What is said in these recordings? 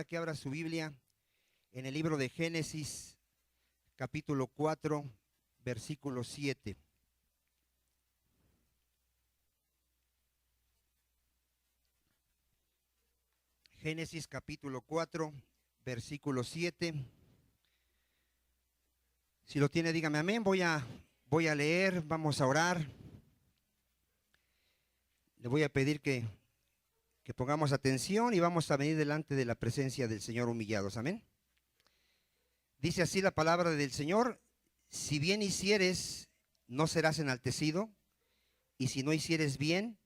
Que abra su Biblia en el libro de Génesis, capítulo 4, versículo 7. Génesis capítulo 4, versículo 7. Si lo tiene, dígame amén. Voy a leer, vamos a orar. Le voy a pedir que pongamos atención y vamos a venir delante de la presencia del Señor humillados. Amén. Dice así la palabra del Señor: si bien hicieres, no serás enaltecido, y si no hicieres bien,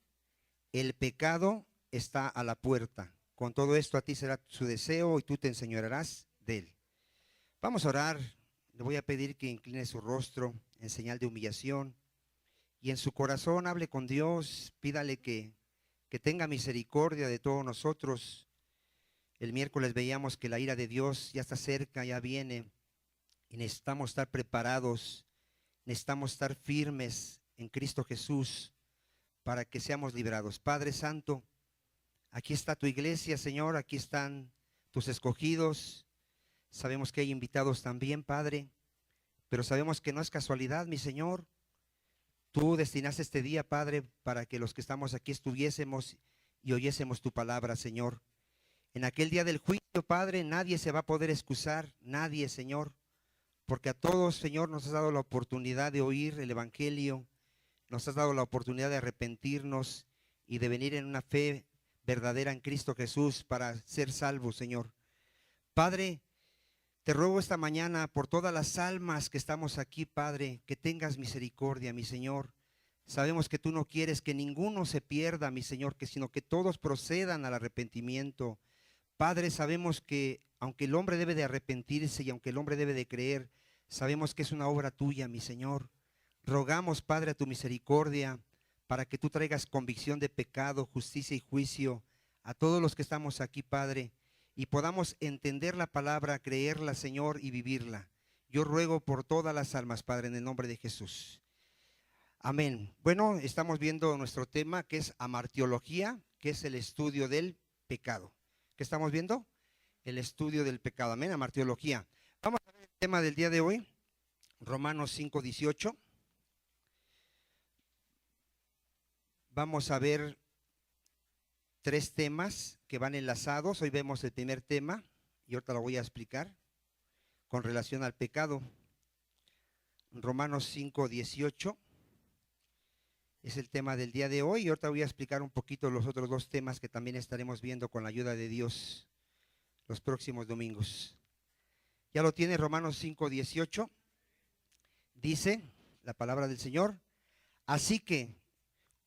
el pecado está a la puerta. Con todo esto a ti será su deseo y tú te enseñorearás de él. Vamos a orar. Le voy a pedir que incline su rostro en señal de humillación y en su corazón hable con Dios. Pídale que tenga misericordia de todos nosotros. El miércoles veíamos que la ira de Dios ya está cerca, ya viene, y necesitamos estar preparados, necesitamos estar firmes en Cristo Jesús para que seamos librados. Padre Santo, aquí está tu iglesia, Señor, aquí están tus escogidos. Sabemos que hay invitados también, Padre, pero sabemos que no es casualidad, mi Señor. Tú destinaste este día, Padre, para que los que estamos aquí estuviésemos y oyésemos tu palabra, Señor. En aquel día del juicio, Padre, nadie se va a poder excusar, nadie, Señor, porque a todos, Señor, nos has dado la oportunidad de oír el Evangelio, nos has dado la oportunidad de arrepentirnos y de venir en una fe verdadera en Cristo Jesús para ser salvos, Señor. Padre, te ruego esta mañana por todas las almas que estamos aquí, Padre, que tengas misericordia, mi Señor. Sabemos que tú no quieres que ninguno se pierda, mi Señor, sino que todos procedan al arrepentimiento. Padre, sabemos que aunque el hombre debe de arrepentirse y aunque el hombre debe de creer, sabemos que es una obra tuya, mi Señor. Rogamos, Padre, a tu misericordia para que tú traigas convicción de pecado, justicia y juicio a todos los que estamos aquí, Padre, y podamos entender la palabra, creerla, Señor, y vivirla. Yo ruego por todas las almas, Padre, en el nombre de Jesús. Amén. Bueno, estamos viendo nuestro tema, que es amartiología, que es el estudio del pecado. ¿Qué estamos viendo? El estudio del pecado. Amén, amartiología. Vamos a ver el tema del día de hoy, Romanos 5:18. Vamos a ver tres temas que van enlazados. Hoy vemos el primer tema y ahorita lo voy a explicar con relación al pecado. Romanos 5:18 es el tema del día de hoy y ahorita voy a explicar un poquito los otros dos temas que también estaremos viendo con la ayuda de Dios los próximos domingos. ¿Ya lo tiene? Romanos 5:18 dice la palabra del Señor: así que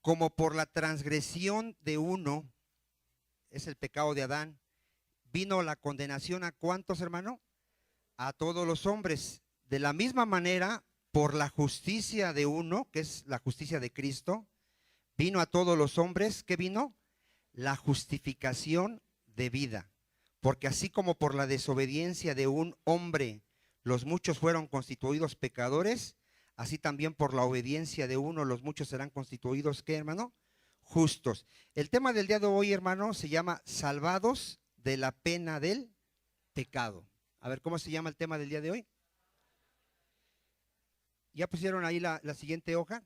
como por la transgresión de uno, es el pecado de Adán, vino la condenación a ¿cuántos, hermano? A todos los hombres. De la misma manera, por la justicia de uno, que es la justicia de Cristo, vino a todos los hombres. ¿Qué vino? La justificación de vida. Porque así como por la desobediencia de un hombre los muchos fueron constituidos pecadores, así también por la obediencia de uno los muchos serán constituidos, ¿qué, hermano? Justos. El tema del día de hoy, hermano, se llama salvados de la pena del pecado. A ver, ¿cómo se llama el tema del día de hoy? Ya pusieron ahí la siguiente hoja.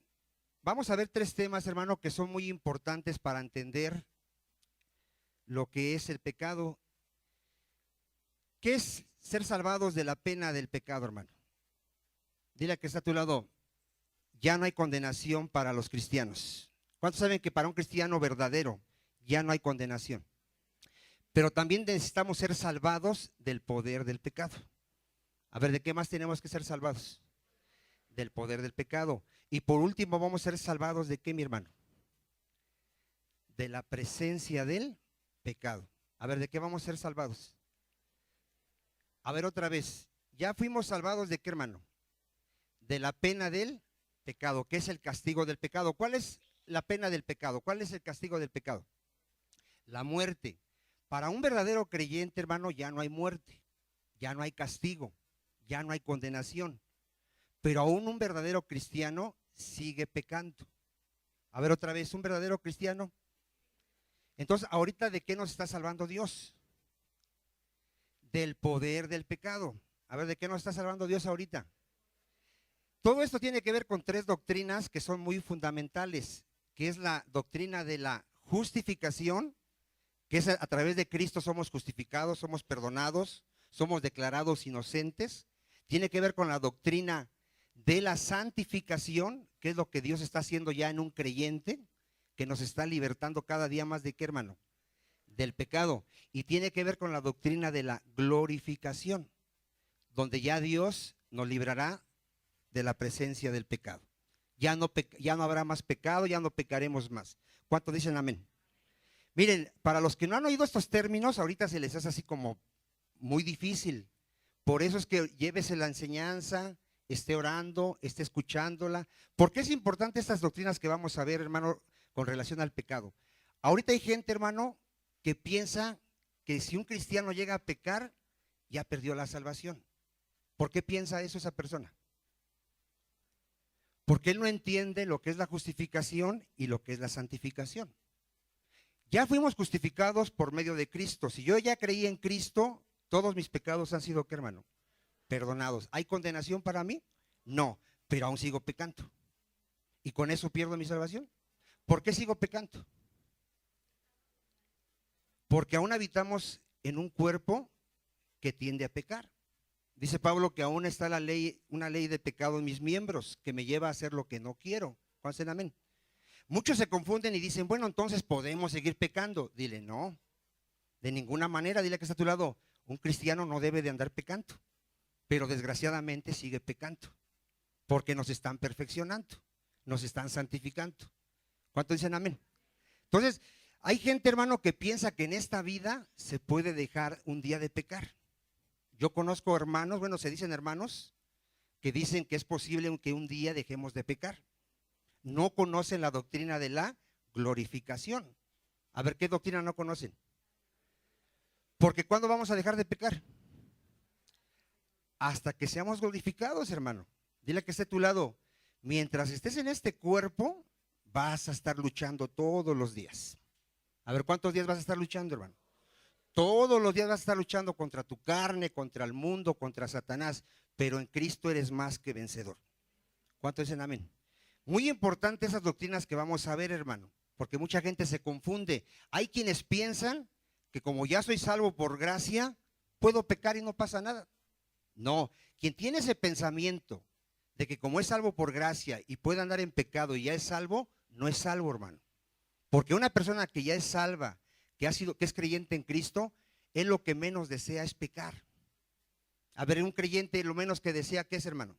Vamos a ver tres temas, hermano, que son muy importantes para entender lo que es el pecado. ¿Qué es ser salvados de la pena del pecado, hermano? Dile a que está a tu lado: ya no hay condenación para los cristianos. ¿Cuántos saben que para un cristiano verdadero ya no hay condenación? Pero también necesitamos ser salvados del poder del pecado. A ver, ¿de qué más tenemos que ser salvados? Del poder del pecado. Y por último, vamos a ser salvados ¿de qué, mi hermano? De la presencia del pecado. A ver, ¿de qué vamos a ser salvados? A ver, otra vez. Ya fuimos salvados ¿de qué, hermano? De la pena del pecado, que es el castigo del pecado. ¿Cuál es la pena del pecado? ¿Cuál es el castigo del pecado? La muerte. Para un verdadero creyente, hermano, ya no hay muerte, ya no hay castigo, ya no hay condenación. Pero aún un verdadero cristiano sigue pecando. A ver, otra vez, un verdadero cristiano. Entonces, ahorita, ¿de qué nos está salvando Dios? del poder del pecado. A ver, ¿de qué nos está salvando Dios ahorita? Todo esto tiene que ver con tres doctrinas que son muy fundamentales, que es la doctrina de la justificación, que es a través de Cristo somos justificados, somos perdonados, somos declarados inocentes. Tiene que ver con la doctrina de la santificación, que es lo que Dios está haciendo ya en un creyente, que nos está libertando cada día más de ¿qué, hermano? Del pecado. Y tiene que ver con la doctrina de la glorificación, donde ya Dios nos librará de la presencia del pecado. Ya no habrá más pecado, ya no pecaremos más. ¿Cuántos dicen amén? Miren, para los que no han oído estos términos, ahorita se les hace así como muy difícil. Por eso es que llévese la enseñanza, esté orando, esté escuchándola. ¿Por qué es importante estas doctrinas que vamos a ver, hermano, con relación al pecado? Ahorita hay gente, hermano, que piensa que si un cristiano llega a pecar, ya perdió la salvación. ¿Por qué piensa eso esa persona? Porque él no entiende lo que es la justificación y lo que es la santificación. Ya fuimos justificados por medio de Cristo. Si yo ya creí en Cristo, todos mis pecados han sido, ¿qué, hermano? Perdonados. ¿Hay condenación para mí? No, pero aún sigo pecando. ¿Y con eso pierdo mi salvación? ¿Por qué sigo pecando? Porque aún habitamos en un cuerpo que tiende a pecar. Dice Pablo que aún está la ley, una ley de pecado en mis miembros que me lleva a hacer lo que no quiero. ¿Cuántos dicen amén? Muchos se confunden y dicen, bueno, entonces podemos seguir pecando. Dile, no, de ninguna manera. Dile que está a tu lado, un cristiano no debe de andar pecando, pero desgraciadamente sigue pecando, porque nos están perfeccionando, nos están santificando. ¿Cuántos dicen amén? Entonces, hay gente, hermano, que piensa que en esta vida se puede dejar un día de pecar. Yo conozco hermanos, bueno, se dicen hermanos, que dicen que es posible que un día dejemos de pecar. No conocen la doctrina de la glorificación. A ver, ¿qué doctrina no conocen? Porque ¿cuándo vamos a dejar de pecar? Hasta que seamos glorificados, hermano. Dile que esté a tu lado. Mientras estés en este cuerpo, vas a estar luchando todos los días. A ver, ¿cuántos días vas a estar luchando, hermano? Todos los días vas a estar luchando contra tu carne, contra el mundo, contra Satanás, pero en Cristo eres más que vencedor. ¿Cuántos dicen amén? Muy importante esas doctrinas que vamos a ver, hermano, porque mucha gente se confunde. Hay quienes piensan que como ya soy salvo por gracia, puedo pecar y no pasa nada. No, quien tiene ese pensamiento de que como es salvo por gracia y puede andar en pecado y ya es salvo, no es salvo, hermano. Porque una persona que ya es salva, que es creyente en Cristo, él lo que menos desea es pecar. A ver, un creyente lo menos que desea, ¿qué es, hermano?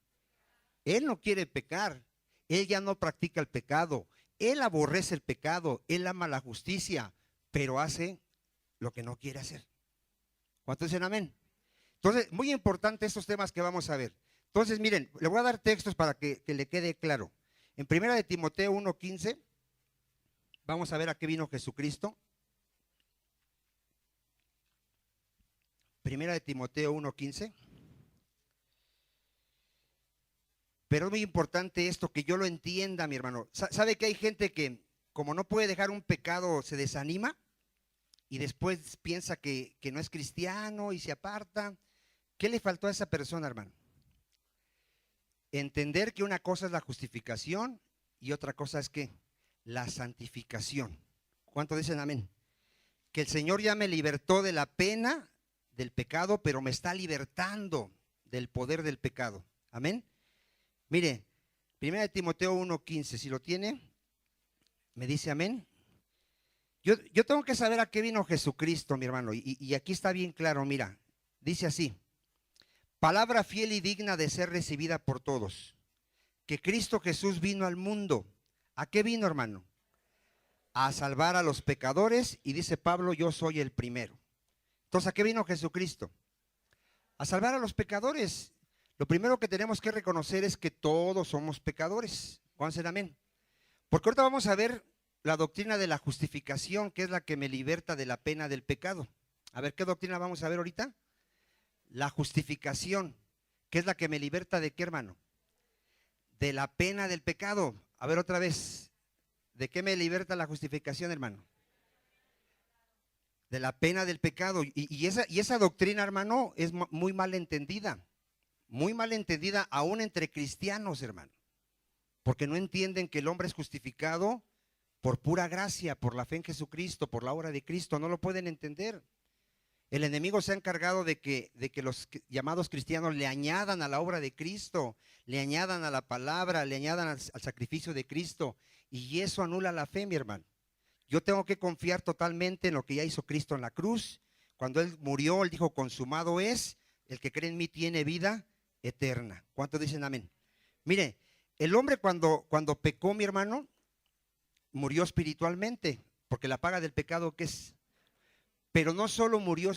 Él no quiere pecar, él ya no practica el pecado, él aborrece el pecado, él ama la justicia, pero hace lo que no quiere hacer. ¿Cuántos dicen amén? Entonces, muy importante estos temas que vamos a ver. Entonces, miren, le voy a dar textos para que le quede claro. En 1 de Timoteo 1:15, vamos a ver a qué vino Jesucristo. 1 de Timoteo 1:15. Pero es muy importante esto, que yo lo entienda, mi hermano. ¿Sabe que hay gente que como no puede dejar un pecado, se desanima y después piensa que no es cristiano y se aparta? ¿Qué le faltó a esa persona, hermano? Entender que una cosa es la justificación y otra cosa es ¿qué? La santificación. ¿Cuántos dicen amén? Que el Señor ya me libertó de la pena del pecado, pero me está libertando del poder del pecado. Amén. Mire, 1 de Timoteo 1:15, si lo tiene, me dice amén. Yo tengo que saber a qué vino Jesucristo, mi hermano, y aquí está bien claro, mira, dice así: palabra fiel y digna de ser recibida por todos, que Cristo Jesús vino al mundo. ¿A qué vino, hermano? A salvar a los pecadores, y dice Pablo, yo soy el primero. Entonces, ¿a qué vino Jesucristo? A salvar a los pecadores. Lo primero que tenemos que reconocer es que todos somos pecadores. ¿Cuántos dicen amén? Porque ahorita vamos a ver la doctrina de la justificación, que es la que me liberta de la pena del pecado. A ver, ¿qué doctrina vamos a ver ahorita? La justificación, que es la que me liberta de ¿qué, hermano? De la pena del pecado. A ver otra vez, ¿de qué me liberta la justificación, hermano? De la pena del pecado. Y esa doctrina, hermano, es muy mal entendida. Muy mal entendida aún entre cristianos, hermano. Porque no entienden que el hombre es justificado por pura gracia, por la fe en Jesucristo, por la obra de Cristo. No lo pueden entender. El enemigo se ha encargado de que los llamados cristianos le añadan a la obra de Cristo, le añadan a la palabra, le añadan al sacrificio de Cristo. Y eso anula la fe, mi hermano. Yo tengo que confiar totalmente en lo que ya hizo Cristo en la cruz. Cuando Él murió, Él dijo, consumado es, el que cree en mí tiene vida eterna. ¿Cuántos dicen amén? Mire, el hombre cuando pecó, mi hermano, murió espiritualmente, porque la paga del pecado, ¿qué es? Pero no solo murió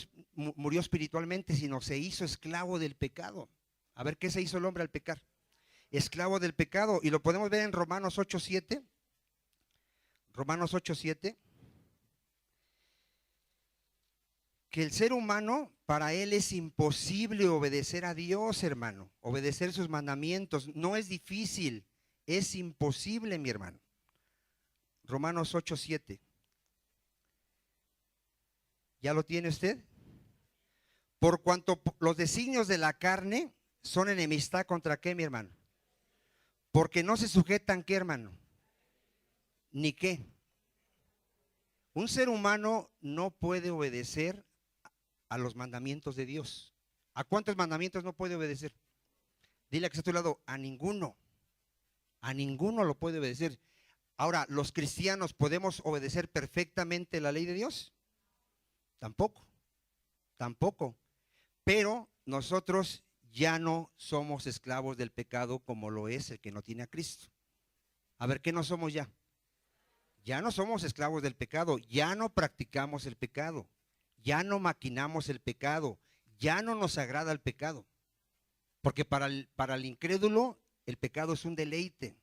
espiritualmente, sino se hizo esclavo del pecado. A ver, ¿qué se hizo el hombre al pecar? Esclavo del pecado. Y lo podemos ver en Romanos 8:7. Romanos 8:7. Que el ser humano, para él es imposible obedecer a Dios, hermano. Obedecer sus mandamientos. No es difícil, es imposible, mi hermano. Romanos 8:7. ¿Ya lo tiene usted? Por cuanto los designios de la carne son enemistad contra qué, mi hermano. Porque no se sujetan qué, hermano. Ni qué. Un ser humano no puede obedecer a los mandamientos de Dios. ¿A cuántos mandamientos no puede obedecer? Dile a que está a tu lado, a ninguno. A ninguno lo puede obedecer. Ahora, ¿los cristianos podemos obedecer perfectamente la ley de Dios? Tampoco, tampoco. Pero nosotros ya no somos esclavos del pecado como lo es el que no tiene a Cristo. A ver, ¿qué no somos ya? Ya no somos esclavos del pecado, ya no practicamos el pecado, ya no maquinamos el pecado, ya no nos agrada el pecado. Porque para el incrédulo el pecado es un deleite.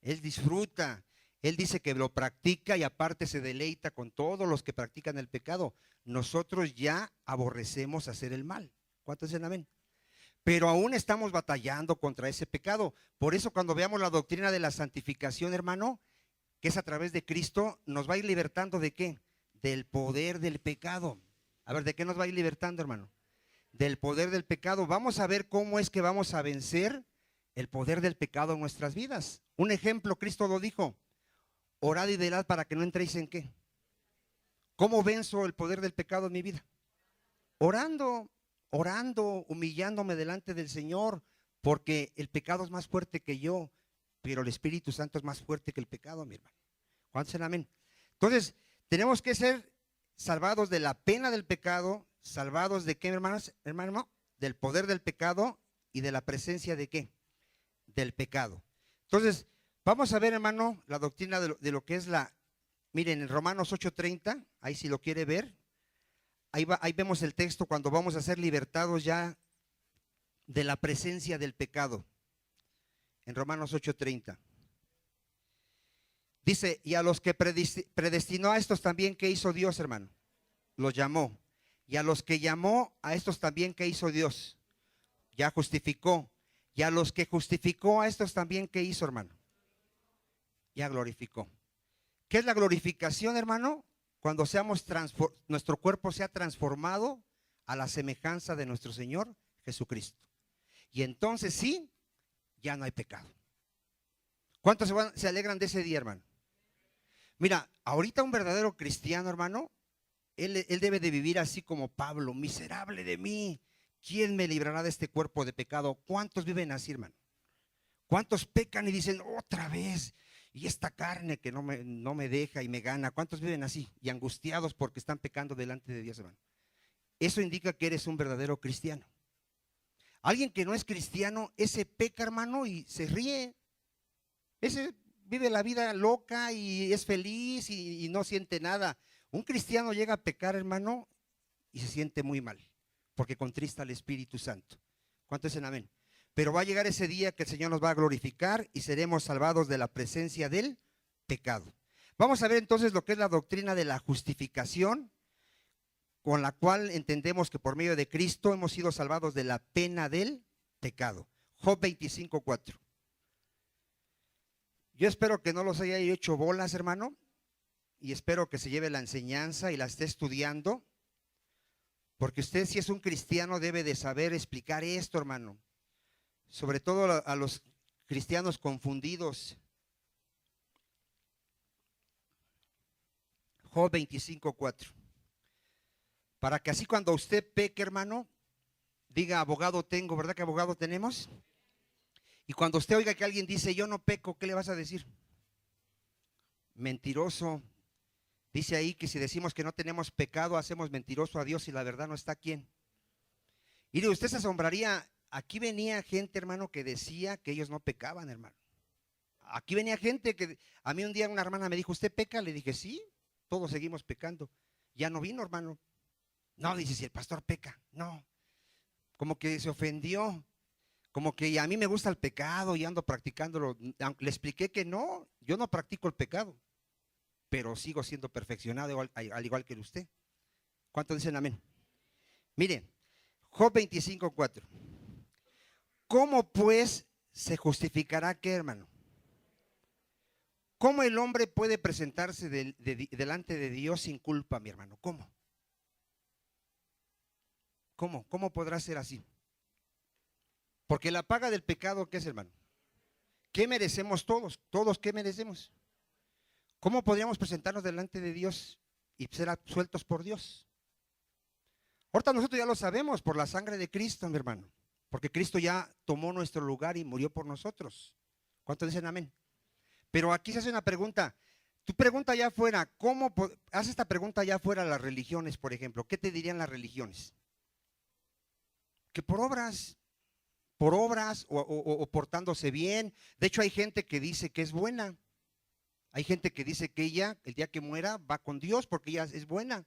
Él disfruta, él dice que lo practica y aparte se deleita con todos los que practican el pecado. Nosotros ya aborrecemos hacer el mal. ¿Cuántos dicen amén? Pero aún estamos batallando contra ese pecado. Por eso cuando veamos la doctrina de la santificación, hermano, que es a través de Cristo, nos va a ir libertando ¿de qué? Del poder del pecado. A ver, ¿de qué nos va a ir libertando, hermano? Del poder del pecado. Vamos a ver cómo es que vamos a vencer el poder del pecado en nuestras vidas. Un ejemplo, Cristo lo dijo, orad y velad para que no entréis en ¿qué? ¿Cómo venzo el poder del pecado en mi vida? Orando, humillándome delante del Señor, porque el pecado es más fuerte que yo, pero el Espíritu Santo es más fuerte que el pecado, mi hermano. ¿Cuántos dicen amén? Entonces, tenemos que ser salvados de la pena del pecado, salvados de qué, hermanos, hermano, del poder del pecado y de la presencia de qué, del pecado. Entonces, vamos a ver, hermano, la doctrina de lo que es miren, en Romanos 8:30, ahí si lo quiere ver, ahí vemos el texto cuando vamos a ser libertados ya de la presencia del pecado. En Romanos 8:30. Dice, y a los que predestinó a estos también, ¿qué hizo Dios, hermano? Los llamó. Y a los que llamó, a estos también, ¿qué hizo Dios? Ya justificó. Y a los que justificó, a estos también, ¿qué hizo, hermano? Ya glorificó. ¿Qué es la glorificación, hermano? Cuando nuestro cuerpo sea transformado a la semejanza de nuestro Señor Jesucristo. Y entonces sí, ya no hay pecado. ¿Cuántos se alegran de ese día, hermano? Mira, ahorita un verdadero cristiano, hermano, él debe de vivir así como Pablo, miserable de mí, ¿quién me librará de este cuerpo de pecado? ¿Cuántos viven así, hermano? ¿Cuántos pecan y dicen otra vez? Y esta carne que no me deja y me gana, ¿cuántos viven así y angustiados porque están pecando delante de Dios, hermano? Eso indica que eres un verdadero cristiano. Alguien que no es cristiano, ese peca, hermano, y se ríe. Ese vive la vida loca y es feliz y no siente nada. Un cristiano llega a pecar, hermano, y se siente muy mal, porque contrista al Espíritu Santo. ¿Cuántos dicen amén? Pero va a llegar ese día que el Señor nos va a glorificar y seremos salvados de la presencia del pecado. Vamos a ver entonces lo que es la doctrina de la justificación, con la cual entendemos que por medio de Cristo hemos sido salvados de la pena del pecado. Job 25:4. Yo espero que no los haya hecho bolas, hermano, y espero que se lleve la enseñanza y la esté estudiando, porque usted, si es un cristiano, debe de saber explicar esto, hermano. Sobre todo a los cristianos confundidos. Job 25:4. Para que así cuando usted peque, hermano, diga: abogado tengo. ¿Verdad que abogado tenemos? Y cuando usted oiga que alguien dice: yo no peco, ¿qué le vas a decir? Mentiroso. Dice ahí que si decimos que no tenemos pecado, hacemos mentiroso a Dios y la verdad no está. ¿Quién? Y usted se asombraría. Aquí venía gente, hermano, que decía que ellos no pecaban, hermano. Aquí venía gente que, a mí un día una hermana me dijo: ¿usted peca? Le dije: sí, todos seguimos pecando. Ya no vino, hermano. No, dice: si el pastor peca. No, como que se ofendió, como que a mí me gusta el pecado y ando practicándolo. Le expliqué que no, yo no practico el pecado, pero sigo siendo perfeccionado al igual que usted. ¿Cuántos dicen amén? Mire, Job 25:4. ¿Cómo pues se justificará qué, hermano? ¿Cómo el hombre puede presentarse delante de Dios sin culpa, mi hermano? ¿Cómo? ¿Cómo podrá ser así? Porque la paga del pecado, ¿qué es, hermano? ¿Qué merecemos todos? ¿Todos qué merecemos? ¿Cómo podríamos presentarnos delante de Dios y ser absueltos por Dios? Ahorita nosotros ya lo sabemos por la sangre de Cristo, mi hermano. Porque Cristo ya tomó nuestro lugar y murió por nosotros. ¿Cuántos dicen amén? Pero aquí se hace una pregunta. Tu pregunta allá afuera, haz esta pregunta allá afuera a las religiones, por ejemplo. ¿Qué te dirían las religiones? Que por obras o portándose bien. De hecho, hay gente que dice que es buena. Hay gente que dice que ella, el día que muera, va con Dios porque ella es buena.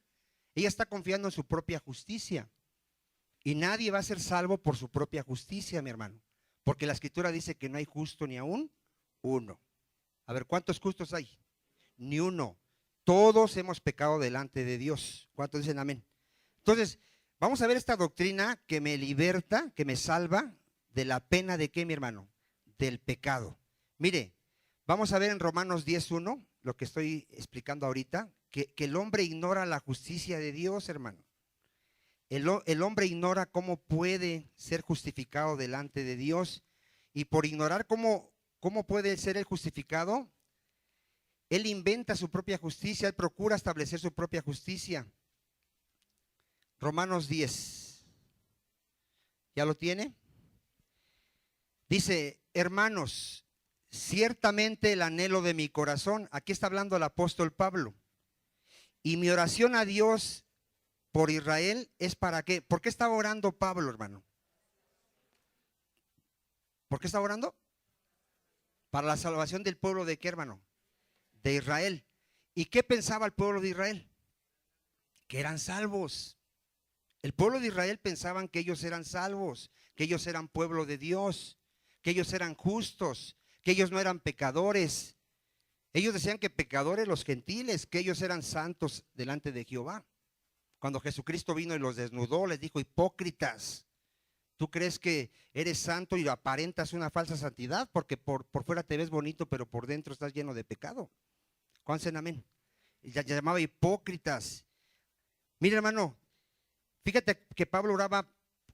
Ella está confiando en su propia justicia. Y nadie va a ser salvo por su propia justicia, mi hermano. Porque la Escritura dice que no hay justo ni aún uno. A ver, ¿cuántos justos hay? Ni uno. Todos hemos pecado delante de Dios. ¿Cuántos dicen amén? Entonces, vamos a ver esta doctrina que me liberta, que me salva de la pena de ¿qué, mi hermano? Del pecado. Mire, vamos a ver en Romanos 10:1, lo que estoy explicando ahorita, que el hombre ignora la justicia de Dios, hermano. El hombre ignora cómo puede ser justificado delante de Dios, y por ignorar cómo puede ser él justificado, él inventa su propia justicia, él procura establecer su propia justicia. Romanos 10. ¿Ya lo tiene? Dice: hermanos, ciertamente el anhelo de mi corazón, aquí está hablando el apóstol Pablo, y mi oración a Dios por Israel es para qué. ¿Por qué estaba orando Pablo, hermano? ¿Por qué estaba orando? Para la salvación del pueblo de qué, hermano? De Israel. ¿Y qué pensaba el pueblo de Israel? Que eran salvos. El pueblo de Israel pensaban que ellos eran salvos, que ellos eran pueblo de Dios, que ellos eran justos, que ellos no eran pecadores. Ellos decían que pecadores los gentiles, que ellos eran santos delante de Jehová. Cuando Jesucristo vino y los desnudó, les dijo: hipócritas, ¿tú crees que eres santo y aparentas una falsa santidad? Porque por fuera te ves bonito, pero por dentro estás lleno de pecado. ¿Cuántos dicen amén? Ya llamaba hipócritas. Mira, hermano, fíjate que Pablo oraba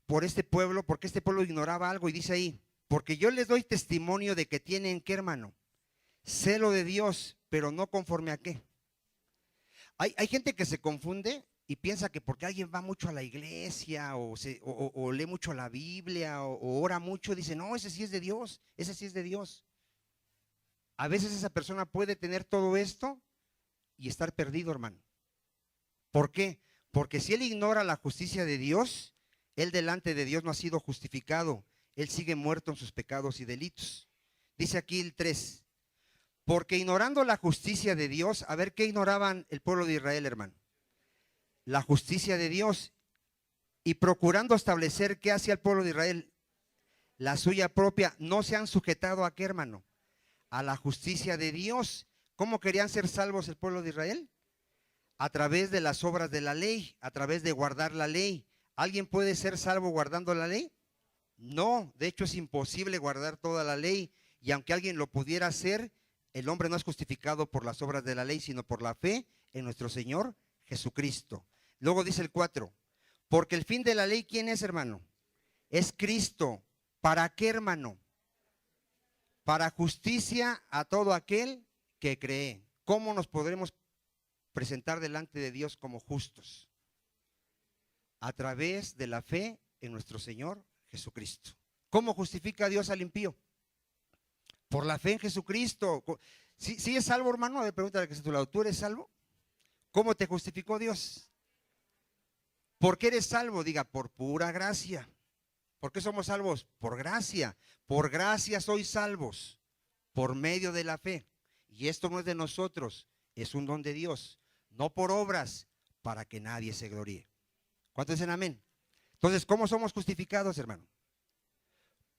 por este pueblo, porque este pueblo ignoraba algo, y dice ahí: porque yo les doy testimonio de que tienen, ¿qué, hermano? Celo de Dios, pero no conforme a qué. Hay gente que se confunde y piensa que porque alguien va mucho a la iglesia o lee mucho la Biblia o ora mucho, dice: no, ese sí es de Dios, ese sí es de Dios. A veces esa persona puede tener todo esto y estar perdido, hermano. ¿Por qué? Porque si él ignora la justicia de Dios, él delante de Dios no ha sido justificado. Él sigue muerto en sus pecados y delitos. Dice aquí el 3. Porque ignorando la justicia de Dios, a ver, ¿qué ignoraban el pueblo de Israel, hermano? La justicia de Dios, y procurando establecer qué hacía el pueblo de Israel, la suya propia, no se han sujetado a qué, hermano, a la justicia de Dios. ¿Cómo querían ser salvos el pueblo de Israel? A través de las obras de la ley, a través de guardar la ley. ¿Alguien puede ser salvo guardando la ley? No, de hecho es imposible guardar toda la ley, y aunque alguien lo pudiera hacer, El hombre no es justificado por las obras de la ley, sino por la fe en nuestro Señor Jesucristo. Luego dice el 4, porque el fin de la ley, ¿quién es, hermano? Es Cristo. ¿Para qué, hermano? Para justicia a todo aquel que cree. ¿Cómo nos podremos presentar delante de Dios como justos? A través de la fe en nuestro Señor Jesucristo. ¿Cómo justifica Dios al impío? Por la fe en Jesucristo. ¿Sí es salvo, hermano? A ver, pregúntale que está a tu lado. ¿Tú eres salvo? ¿Cómo te justificó Dios? ¿Por qué eres salvo? Diga, por pura gracia. ¿Por qué somos salvos? Por gracia. Por gracia sois salvos, por medio de la fe. Y esto no es de nosotros, es un don de Dios. No por obras, para que nadie se gloríe. ¿Cuántos dicen amén? Entonces, ¿cómo somos justificados, hermano?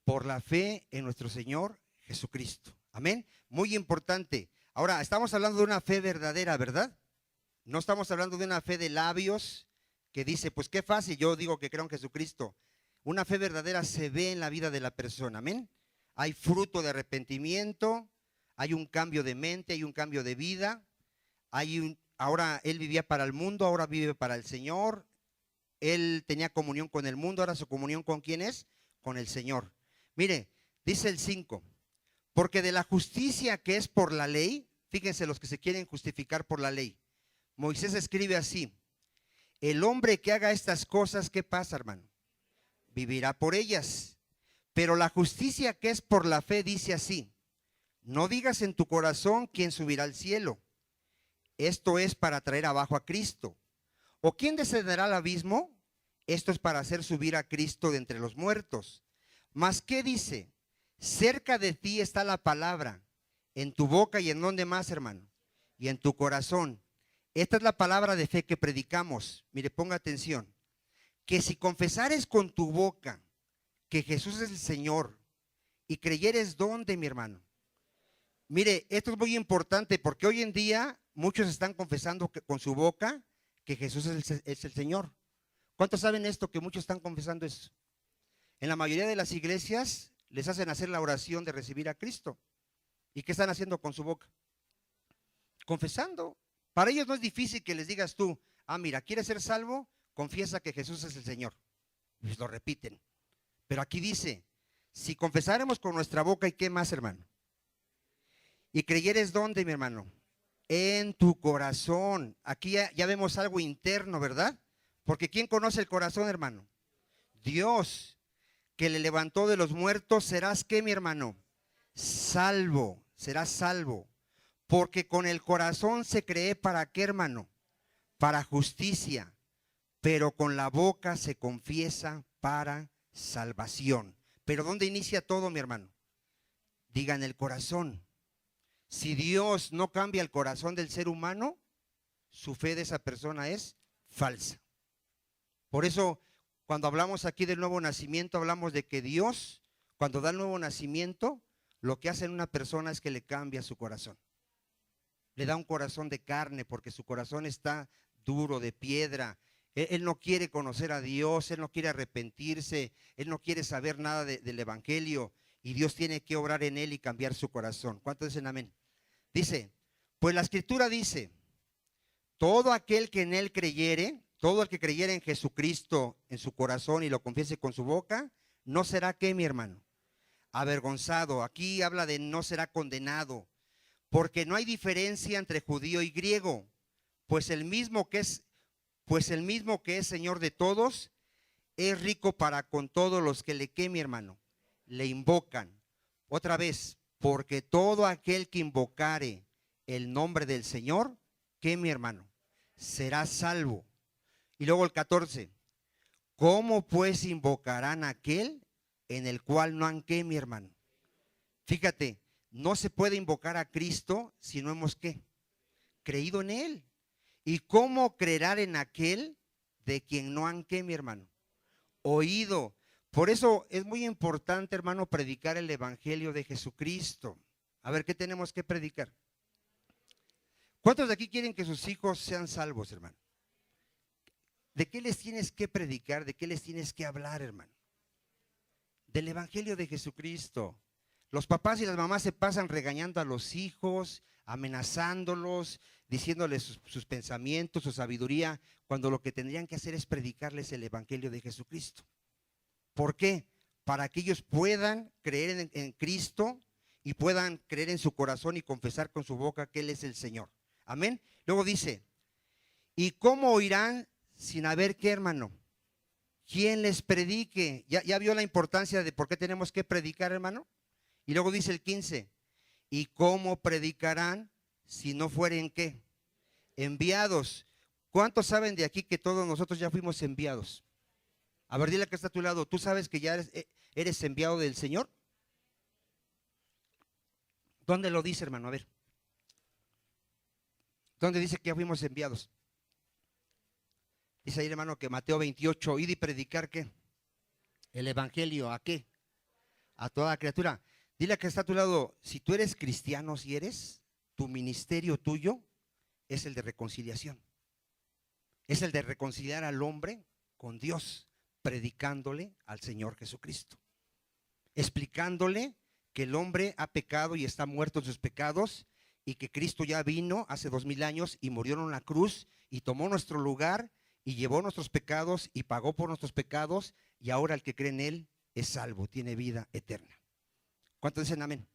Por la fe en nuestro Señor Jesucristo. Amén. Muy importante. Ahora, estamos hablando de una fe verdadera, ¿verdad? No estamos hablando de una fe de labios que dice, pues qué fácil, yo digo que creo en Jesucristo. Una fe verdadera se ve en la vida de la persona, amén. Hay fruto de arrepentimiento, hay un cambio de mente, hay un cambio de vida. Ahora él vivía para el mundo, ahora vive para el Señor. Él tenía comunión con el mundo, ahora su comunión ¿con quién es? Con el Señor. Mire, dice el 5, porque de la justicia que es por la ley, fíjense los que se quieren justificar por la ley. Moisés escribe así, el hombre que haga estas cosas, ¿qué pasa, hermano? Vivirá por ellas. Pero la justicia que es por la fe dice así, no digas en tu corazón quién subirá al cielo. Esto es para traer abajo a Cristo. ¿O quién descenderá al abismo? Esto es para hacer subir a Cristo de entre los muertos. Mas ¿qué dice? Cerca de ti está la palabra, en tu boca y en dónde más, hermano, y en tu corazón. Esta es la palabra de fe que predicamos. Mire, ponga atención. Que si confesares con tu boca que Jesús es el Señor y creyeres ¿dónde, mi hermano? Mire, esto es muy importante porque hoy en día muchos están confesando con su boca que Jesús es el Señor. ¿Cuántos saben esto? Que muchos están confesando eso. En la mayoría de las iglesias les hacen hacer la oración de recibir a Cristo. ¿Y qué están haciendo con su boca? Confesando. Para ellos no es difícil que les digas tú, mira, ¿quieres ser salvo? Confiesa que Jesús es el Señor. Pues lo repiten. Pero aquí dice, si confesáramos con nuestra boca, ¿y qué más, hermano? Y creyeres ¿dónde, mi hermano? En tu corazón. Aquí ya vemos algo interno, ¿verdad? Porque ¿quién conoce el corazón, hermano? Dios, que le levantó de los muertos, serás ¿qué, mi hermano? Salvo, serás salvo. Porque con el corazón se cree ¿para qué, hermano? Para justicia. Pero con la boca se confiesa para salvación. ¿Pero dónde inicia todo, mi hermano? Diga, en el corazón. Si Dios no cambia el corazón del ser humano, su fe de esa persona es falsa. Por eso, cuando hablamos aquí del nuevo nacimiento, hablamos de que Dios, cuando da el nuevo nacimiento, lo que hace en una persona es que le cambia su corazón. Le da un corazón de carne porque su corazón está duro, de piedra. Él no quiere conocer a Dios, él no quiere arrepentirse, él no quiere saber nada del evangelio y Dios tiene que obrar en él y cambiar su corazón. ¿Cuántos dicen amén? Dice, pues la escritura dice, todo aquel que en él creyere, todo el que creyere en Jesucristo en su corazón y lo confiese con su boca, no será ¿qué, mi hermano? Avergonzado. Aquí habla de no será condenado, porque no hay diferencia entre judío y griego, pues el mismo que es Señor de todos, es rico para con todos los que le ¿qué, mi hermano? Le invocan. Otra vez, porque todo aquel que invocare el nombre del Señor, ¿qué, mi hermano? Será salvo. Y luego el 14, ¿cómo pues invocarán a aquel en el cual no han ¿qué, mi hermano? Fíjate, no se puede invocar a Cristo si no hemos ¿qué? Creído en Él. ¿Y cómo creerán en aquel de quien no han ¿qué, mi hermano? Oído. Por eso es muy importante, hermano, predicar el evangelio de Jesucristo. A ver, ¿qué tenemos que predicar? ¿Cuántos de aquí quieren que sus hijos sean salvos, hermano? ¿De qué les tienes que predicar? ¿De qué les tienes que hablar, hermano? Del evangelio de Jesucristo. Los papás y las mamás se pasan regañando a los hijos, amenazándolos, diciéndoles sus pensamientos, su sabiduría, cuando lo que tendrían que hacer es predicarles el evangelio de Jesucristo. ¿Por qué? Para que ellos puedan creer en Cristo y puedan creer en su corazón y confesar con su boca que Él es el Señor. Amén. Luego dice, ¿y cómo oirán sin haber qué, hermano? ¿Quién les predique? ¿Ya vio la importancia de por qué tenemos que predicar, hermano? Y luego dice el 15, ¿y cómo predicarán si no fueren qué? Enviados. ¿Cuántos saben de aquí que todos nosotros ya fuimos enviados? A ver, dile que está a tu lado, ¿tú sabes que ya eres enviado del Señor? ¿Dónde lo dice, hermano? A ver. ¿Dónde dice que ya fuimos enviados? Dice ahí, hermano, que Mateo 28, id y predicar ¿qué? El evangelio, ¿a qué? A toda criatura. Dile que está a tu lado, si tú eres cristiano, si eres, tu ministerio tuyo es el de reconciliación. Es el de reconciliar al hombre con Dios, predicándole al Señor Jesucristo. Explicándole que el hombre ha pecado y está muerto en sus pecados y que Cristo ya vino hace 2000 años y murió en la cruz y tomó nuestro lugar y llevó nuestros pecados y pagó por nuestros pecados y ahora el que cree en Él es salvo, tiene vida eterna. ¿Cuántos dicen amén?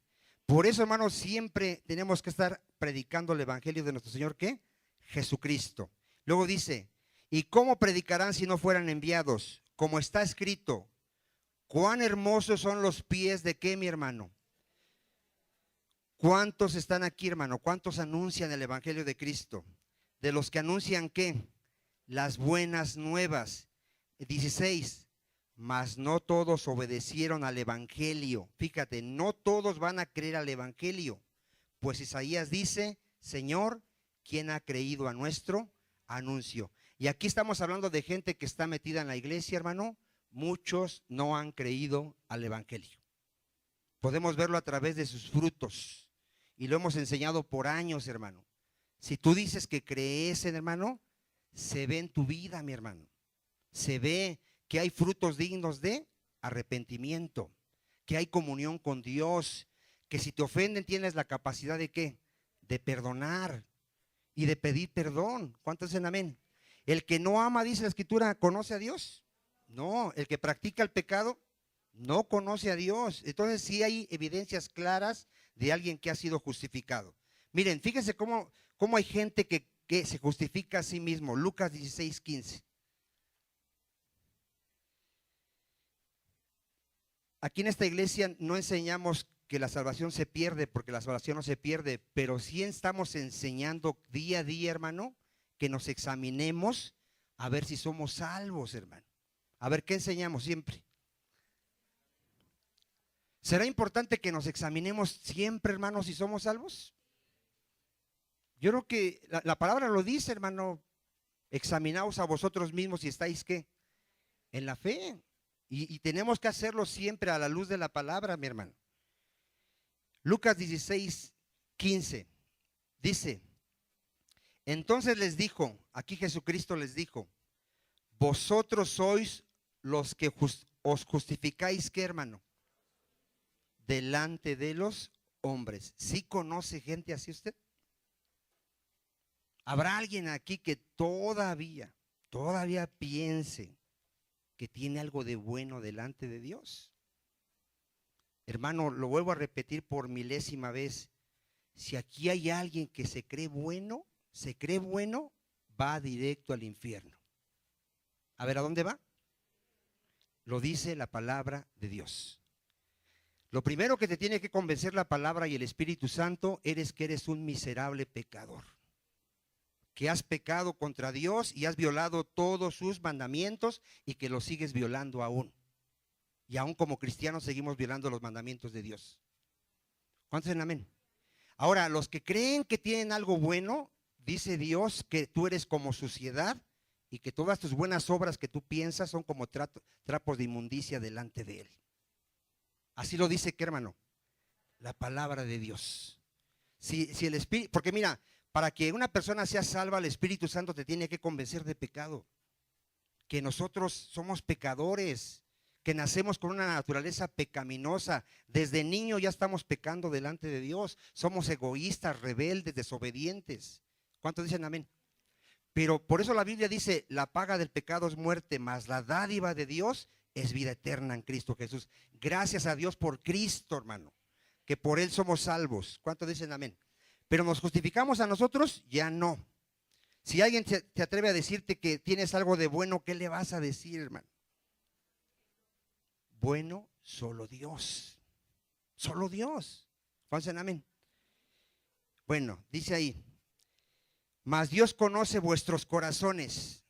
Por eso, hermanos, siempre tenemos que estar predicando el evangelio de nuestro Señor, ¿qué? Jesucristo. Luego dice, ¿y cómo predicarán si no fueran enviados? Como está escrito, cuán hermosos son los pies de qué, mi hermano. ¿Cuántos están aquí, hermano? ¿Cuántos anuncian el evangelio de Cristo? De los que anuncian ¿qué? Las buenas nuevas. 16. Mas no todos obedecieron al evangelio. Fíjate, no todos van a creer al evangelio. Pues Isaías dice, Señor, ¿quién ha creído a nuestro anuncio? Y aquí estamos hablando de gente que está metida en la iglesia, hermano. Muchos no han creído al evangelio. Podemos verlo a través de sus frutos. Y lo hemos enseñado por años, hermano. Si tú dices que crees, hermano, se ve en tu vida, mi hermano. Se ve que hay frutos dignos de arrepentimiento, que hay comunión con Dios, que si te ofenden tienes la capacidad de ¿qué? De perdonar y de pedir perdón. ¿Cuántos dicen amén? El que no ama, dice la Escritura, ¿conoce a Dios? No, el que practica el pecado no conoce a Dios. Entonces sí hay evidencias claras de alguien que ha sido justificado. Miren, fíjense cómo hay gente que se justifica a sí mismo. Lucas 16:15. Aquí en esta iglesia no enseñamos que la salvación se pierde, porque la salvación no se pierde, pero sí estamos enseñando día a día, hermano, que nos examinemos a ver si somos salvos, hermano. A ver, ¿qué enseñamos siempre? ¿Será importante que nos examinemos siempre, hermano, si somos salvos? Yo creo que la palabra lo dice, hermano. Examinaos a vosotros mismos si estáis, ¿qué? En la fe. Y tenemos que hacerlo siempre a la luz de la palabra, mi hermano. Lucas 16:15 dice, entonces les dijo, aquí Jesucristo les dijo, vosotros sois los que os justificáis, ¿qué, hermano? Delante de los hombres. ¿Sí conoce gente así usted? ¿Habrá alguien aquí que todavía piense que tiene algo de bueno delante de Dios? Hermano, lo vuelvo a repetir por milésima vez. Si aquí hay alguien que se cree bueno, va directo al infierno. A ver, ¿a dónde va? Lo dice la palabra de Dios. Lo primero que te tiene que convencer la palabra y el Espíritu Santo es que eres un miserable pecador, que has pecado contra Dios y has violado todos sus mandamientos y que los sigues violando aún. Y aún como cristianos seguimos violando los mandamientos de Dios. ¿Cuántos dicen amén? Ahora, los que creen que tienen algo bueno, dice Dios que tú eres como suciedad y que todas tus buenas obras que tú piensas son como trapos de inmundicia delante de Él. Así lo dice, ¿qué, hermano? La palabra de Dios. Si el Espíritu, porque mira, para que una persona sea salva, el Espíritu Santo te tiene que convencer de pecado. Que nosotros somos pecadores, que nacemos con una naturaleza pecaminosa. Desde niño ya estamos pecando delante de Dios. Somos egoístas, rebeldes, desobedientes. ¿Cuántos dicen amén? Pero por eso la Biblia dice, la paga del pecado es muerte, mas la dádiva de Dios es vida eterna en Cristo Jesús. Gracias a Dios por Cristo, hermano, que por Él somos salvos. ¿Cuántos dicen amén? Pero nos justificamos a nosotros, ya no. Si alguien te atreve a decirte que tienes algo de bueno, ¿qué le vas a decir, hermano? Bueno, solo Dios. Solo Dios. ¿Cuántos dicen amén? Bueno, dice ahí, mas Dios conoce vuestros corazones,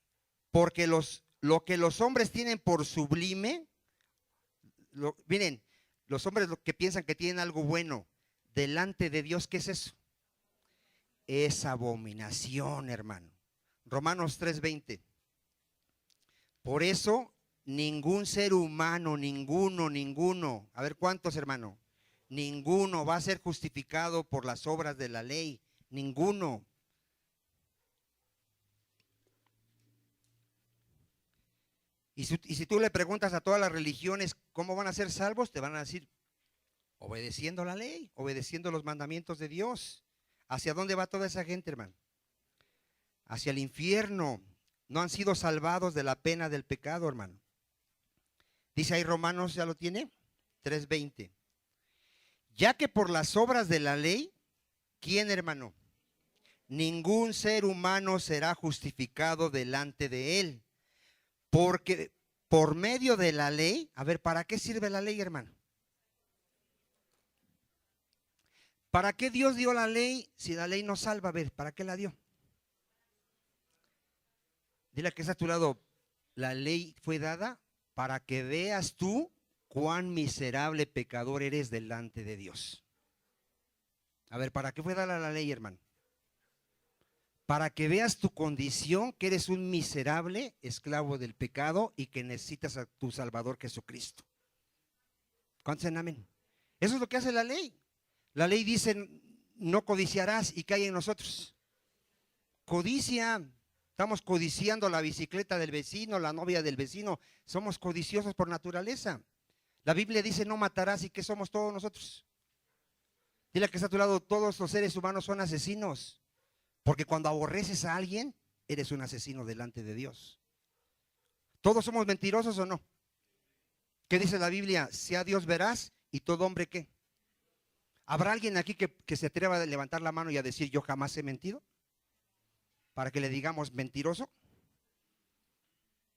porque lo que los hombres tienen por sublime, miren, los hombres lo que piensan que tienen algo bueno, delante de Dios, ¿qué es eso? Es abominación, hermano. Romanos 3:20. Por eso, ningún ser humano, ninguno, a ver cuántos, hermano, ninguno va a ser justificado por las obras de la ley, ninguno. Y si tú le preguntas a todas las religiones cómo van a ser salvos, te van a decir, obedeciendo la ley, obedeciendo los mandamientos de Dios. ¿Hacia dónde va toda esa gente, hermano? Hacia el infierno. No han sido salvados de la pena del pecado, hermano. Dice ahí Romanos, ¿ya lo tiene? 3:20. Ya que por las obras de la ley, ¿quién, hermano? Ningún ser humano será justificado delante de él. Porque por medio de la ley, a ver, ¿para qué sirve la ley, hermano? ¿Para qué Dios dio la ley si la ley no salva? A ver, ¿para qué la dio? Dile que está a tu lado, la ley fue dada para que veas tú cuán miserable pecador eres delante de Dios. A ver, ¿para qué fue dada la ley, hermano? Para que veas tu condición, que eres un miserable esclavo del pecado y que necesitas a tu Salvador Jesucristo. ¿Cuántos dicen amén? Eso es lo que hace la ley. La ley dice, no codiciarás, y ¿qué hay en nosotros? Codicia. Estamos codiciando la bicicleta del vecino, la novia del vecino. Somos codiciosos por naturaleza. La Biblia dice, no matarás, ¿y qué somos todos nosotros? Dile que está a tu lado, todos los seres humanos son asesinos. Porque cuando aborreces a alguien, eres un asesino delante de Dios. ¿Todos somos mentirosos o no? ¿Qué dice la Biblia? Sea Dios veraz y todo hombre ¿qué? ¿Habrá alguien aquí que se atreva a levantar la mano y a decir yo jamás he mentido? Para que le digamos mentiroso.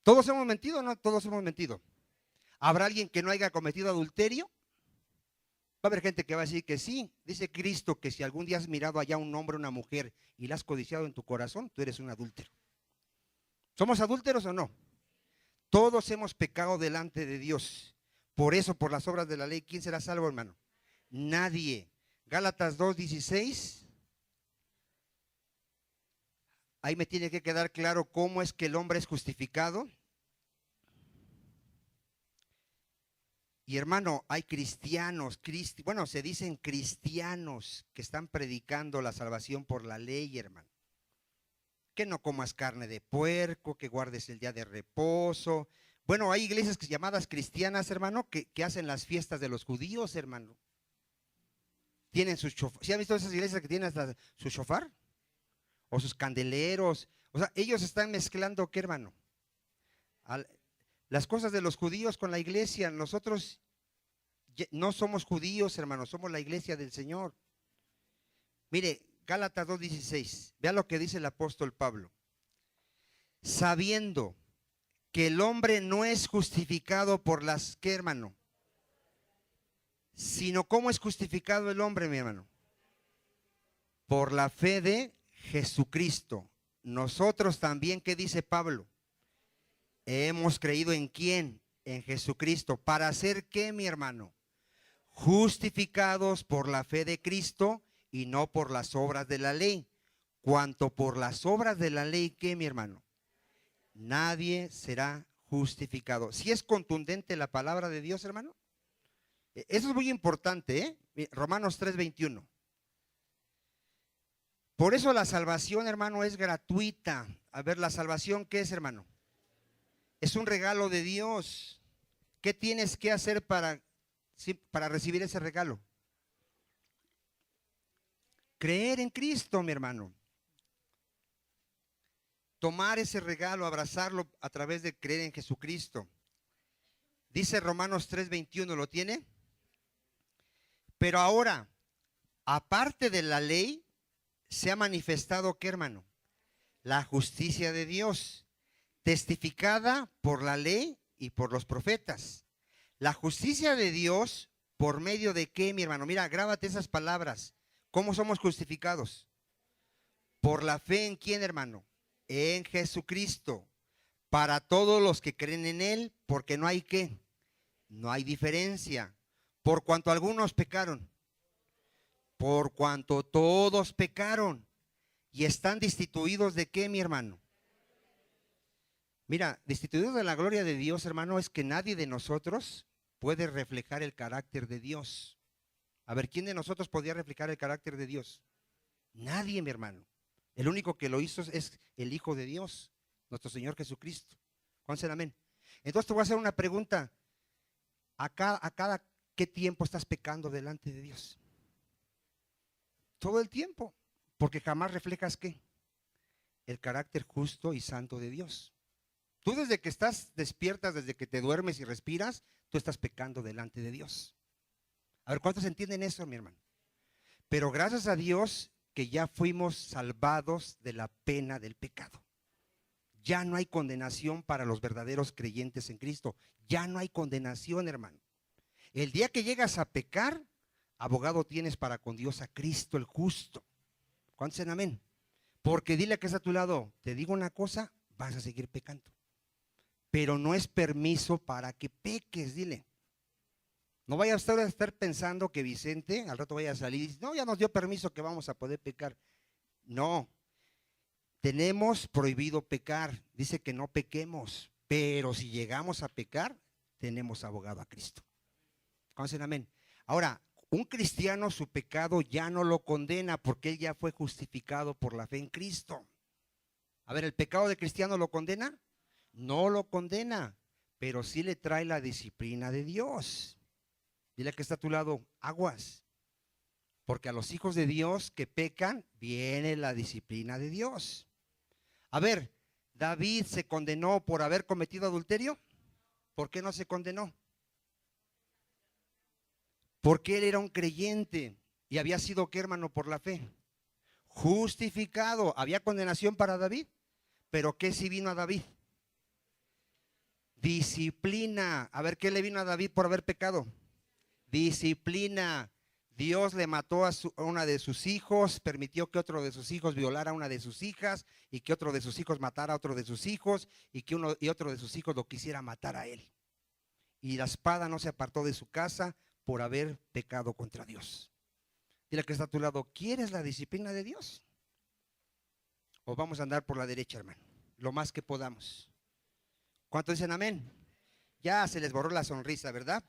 ¿Todos hemos mentido o no? Todos hemos mentido. ¿Habrá alguien que no haya cometido adulterio? Va a haber gente que va a decir que sí. Dice Cristo que si algún día has mirado allá a un hombre o una mujer y la has codiciado en tu corazón, tú eres un adúltero. ¿Somos adúlteros o no? Todos hemos pecado delante de Dios. Por eso, por las obras de la ley, ¿quién será salvo, hermano? Nadie. Gálatas 2:16. Ahí me tiene que quedar claro cómo es que el hombre es justificado. Y hermano, hay cristianos, bueno, se dicen cristianos que están predicando la salvación por la ley, hermano. Que no comas carne de puerco, que guardes el día de reposo. Bueno, hay iglesias llamadas cristianas, hermano, que hacen las fiestas de los judíos, hermano. Tienen sus shofar. ¿Sí han visto esas iglesias que tienen hasta su shofar? O sus candeleros. O sea, ellos están mezclando, ¿qué, hermano? Las cosas de los judíos con la iglesia. Nosotros no somos judíos, hermanos, somos la iglesia del Señor. Mire, Gálatas 2:16, vea lo que dice el apóstol Pablo. Sabiendo que el hombre no es justificado por las, ¿qué, hermano? Sino, ¿cómo es justificado el hombre, mi hermano? Por la fe de Jesucristo. Nosotros también, ¿qué dice Pablo? Hemos creído ¿en quién? En Jesucristo. ¿Para hacer qué, mi hermano? Justificados por la fe de Cristo y no por las obras de la ley. Cuanto por las obras de la ley, ¿qué, mi hermano? Nadie será justificado. ¿Sí es contundente la palabra de Dios, hermano? Eso es muy importante, ¿eh? Romanos 3:21. Por eso la salvación, hermano, es gratuita. A ver, ¿la salvación qué es, hermano? Es un regalo de Dios. ¿Qué tienes que hacer para recibir ese regalo? Creer en Cristo, mi hermano. Tomar ese regalo, abrazarlo a través de creer en Jesucristo. Dice Romanos 3:21, ¿lo tiene? Pero ahora, aparte de la ley, se ha manifestado, ¿qué, hermano? La justicia de Dios, testificada por la ley y por los profetas. La justicia de Dios, ¿por medio de qué, mi hermano? Mira, grábate esas palabras. ¿Cómo somos justificados? Por la fe en quién, hermano? En Jesucristo. Para todos los que creen en Él, porque no hay qué, no hay diferencia. Por cuanto algunos pecaron, por cuanto todos pecaron y están destituidos de qué, mi hermano. Mira, destituidos de la gloria de Dios, hermano, es que nadie de nosotros puede reflejar el carácter de Dios. A ver, ¿quién de nosotros podía reflejar el carácter de Dios? Nadie, mi hermano. El único que lo hizo es el Hijo de Dios, nuestro Señor Jesucristo. ¿Cuántos dicen amén? Entonces te voy a hacer una pregunta. ¿A cada qué tiempo estás pecando delante de Dios? Todo el tiempo. Porque jamás reflejas ¿qué? El carácter justo y santo de Dios. Tú desde que estás despiertas, desde que te duermes y respiras, tú estás pecando delante de Dios. A ver, ¿cuántos entienden eso, mi hermano? Pero gracias a Dios que ya fuimos salvados de la pena del pecado. Ya no hay condenación para los verdaderos creyentes en Cristo. Ya no hay condenación, hermano. El día que llegas a pecar, abogado tienes para con Dios a Cristo el justo. ¿Cuántos dicen amén? Porque dile que está a tu lado, te digo una cosa, vas a seguir pecando. Pero no es permiso para que peques, dile. No vayas a estar pensando que Vicente al rato vaya a salir y dice, no, ya nos dio permiso que vamos a poder pecar. No, tenemos prohibido pecar, dice que no pequemos, pero si llegamos a pecar, tenemos abogado a Cristo. ¿Cuántos dicen amén? Ahora, un cristiano su pecado ya no lo condena porque él ya fue justificado por la fe en Cristo. A ver, ¿el pecado de cristiano lo condena? No lo condena, pero sí le trae la disciplina de Dios. Dile que está a tu lado, aguas, porque a los hijos de Dios que pecan viene la disciplina de Dios. A ver, ¿David se condenó por haber cometido adulterio? ¿Por qué no se condenó? Porque él era un creyente y había sido, ¿qué, hermano? Por la fe. Justificado. ¿Había condenación para David? ¿Pero qué si vino a David? Disciplina. A ver, ¿qué le vino a David por haber pecado? Disciplina. Dios le mató a una de sus hijos, permitió que otro de sus hijos violara a una de sus hijas y que otro de sus hijos matara a otro de sus hijos y que otro de sus hijos lo quisiera matar a él. Y la espada no se apartó de su casa por haber pecado contra Dios. Dile que está a tu lado, ¿quieres la disciplina de Dios? O vamos a andar por la derecha, hermano, lo más que podamos. ¿Cuántos dicen amén? Ya se les borró la sonrisa, ¿verdad?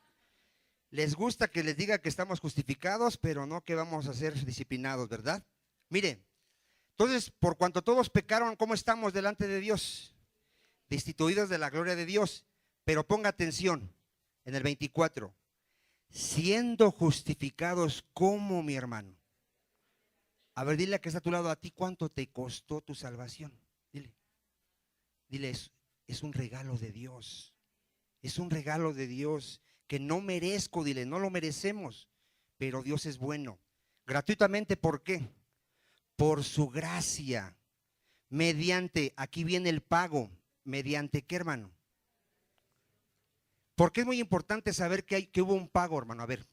Les gusta que les diga que estamos justificados, pero no que vamos a ser disciplinados, ¿verdad? Mire, entonces, por cuanto todos pecaron, ¿cómo estamos delante de Dios? Destituidos de la gloria de Dios. Pero ponga atención, en el 24, siendo justificados como, mi hermano. A ver, dile a que está a tu lado, a ti cuánto te costó tu salvación. Dile, es un regalo de Dios. Es un regalo de Dios que no merezco, dile, no lo merecemos, pero Dios es bueno. Gratuitamente, ¿por qué? Por su gracia, mediante, aquí viene el pago, mediante ¿qué, hermano? Porque es muy importante saber que hubo un pago, hermano. A ver,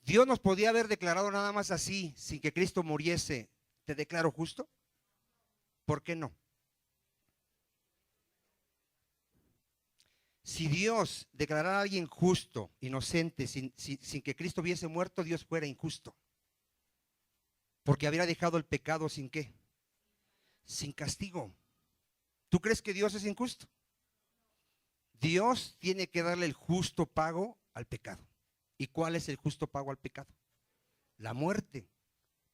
Dios nos podía haber declarado nada más así, sin que Cristo muriese, ¿te declaro justo? ¿Por qué no? Si Dios declarara a alguien justo, inocente, sin que Cristo hubiese muerto, Dios fuera injusto. Porque habría dejado el pecado sin qué, sin castigo. ¿Tú crees que Dios es injusto? Dios tiene que darle el justo pago al pecado. ¿Y cuál es el justo pago al pecado? La muerte.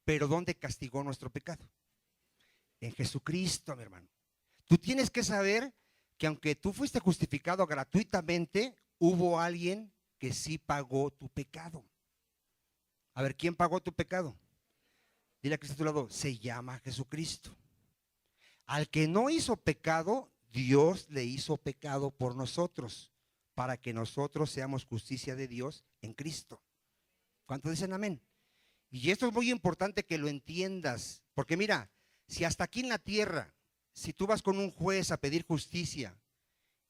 Pero ¿dónde castigó nuestro pecado? En Jesucristo, mi hermano. Tú tienes que saber que aunque tú fuiste justificado gratuitamente, hubo alguien que sí pagó tu pecado. A ver, ¿quién pagó tu pecado? Dile a que está a tu lado, se llama Jesucristo. Al que no hizo pecado, Dios le hizo pecado por nosotros, para que nosotros seamos justicia de Dios en Cristo. ¿Cuántos dicen amén? Y esto es muy importante que lo entiendas, porque mira, si hasta aquí en la tierra, si tú vas con un juez a pedir justicia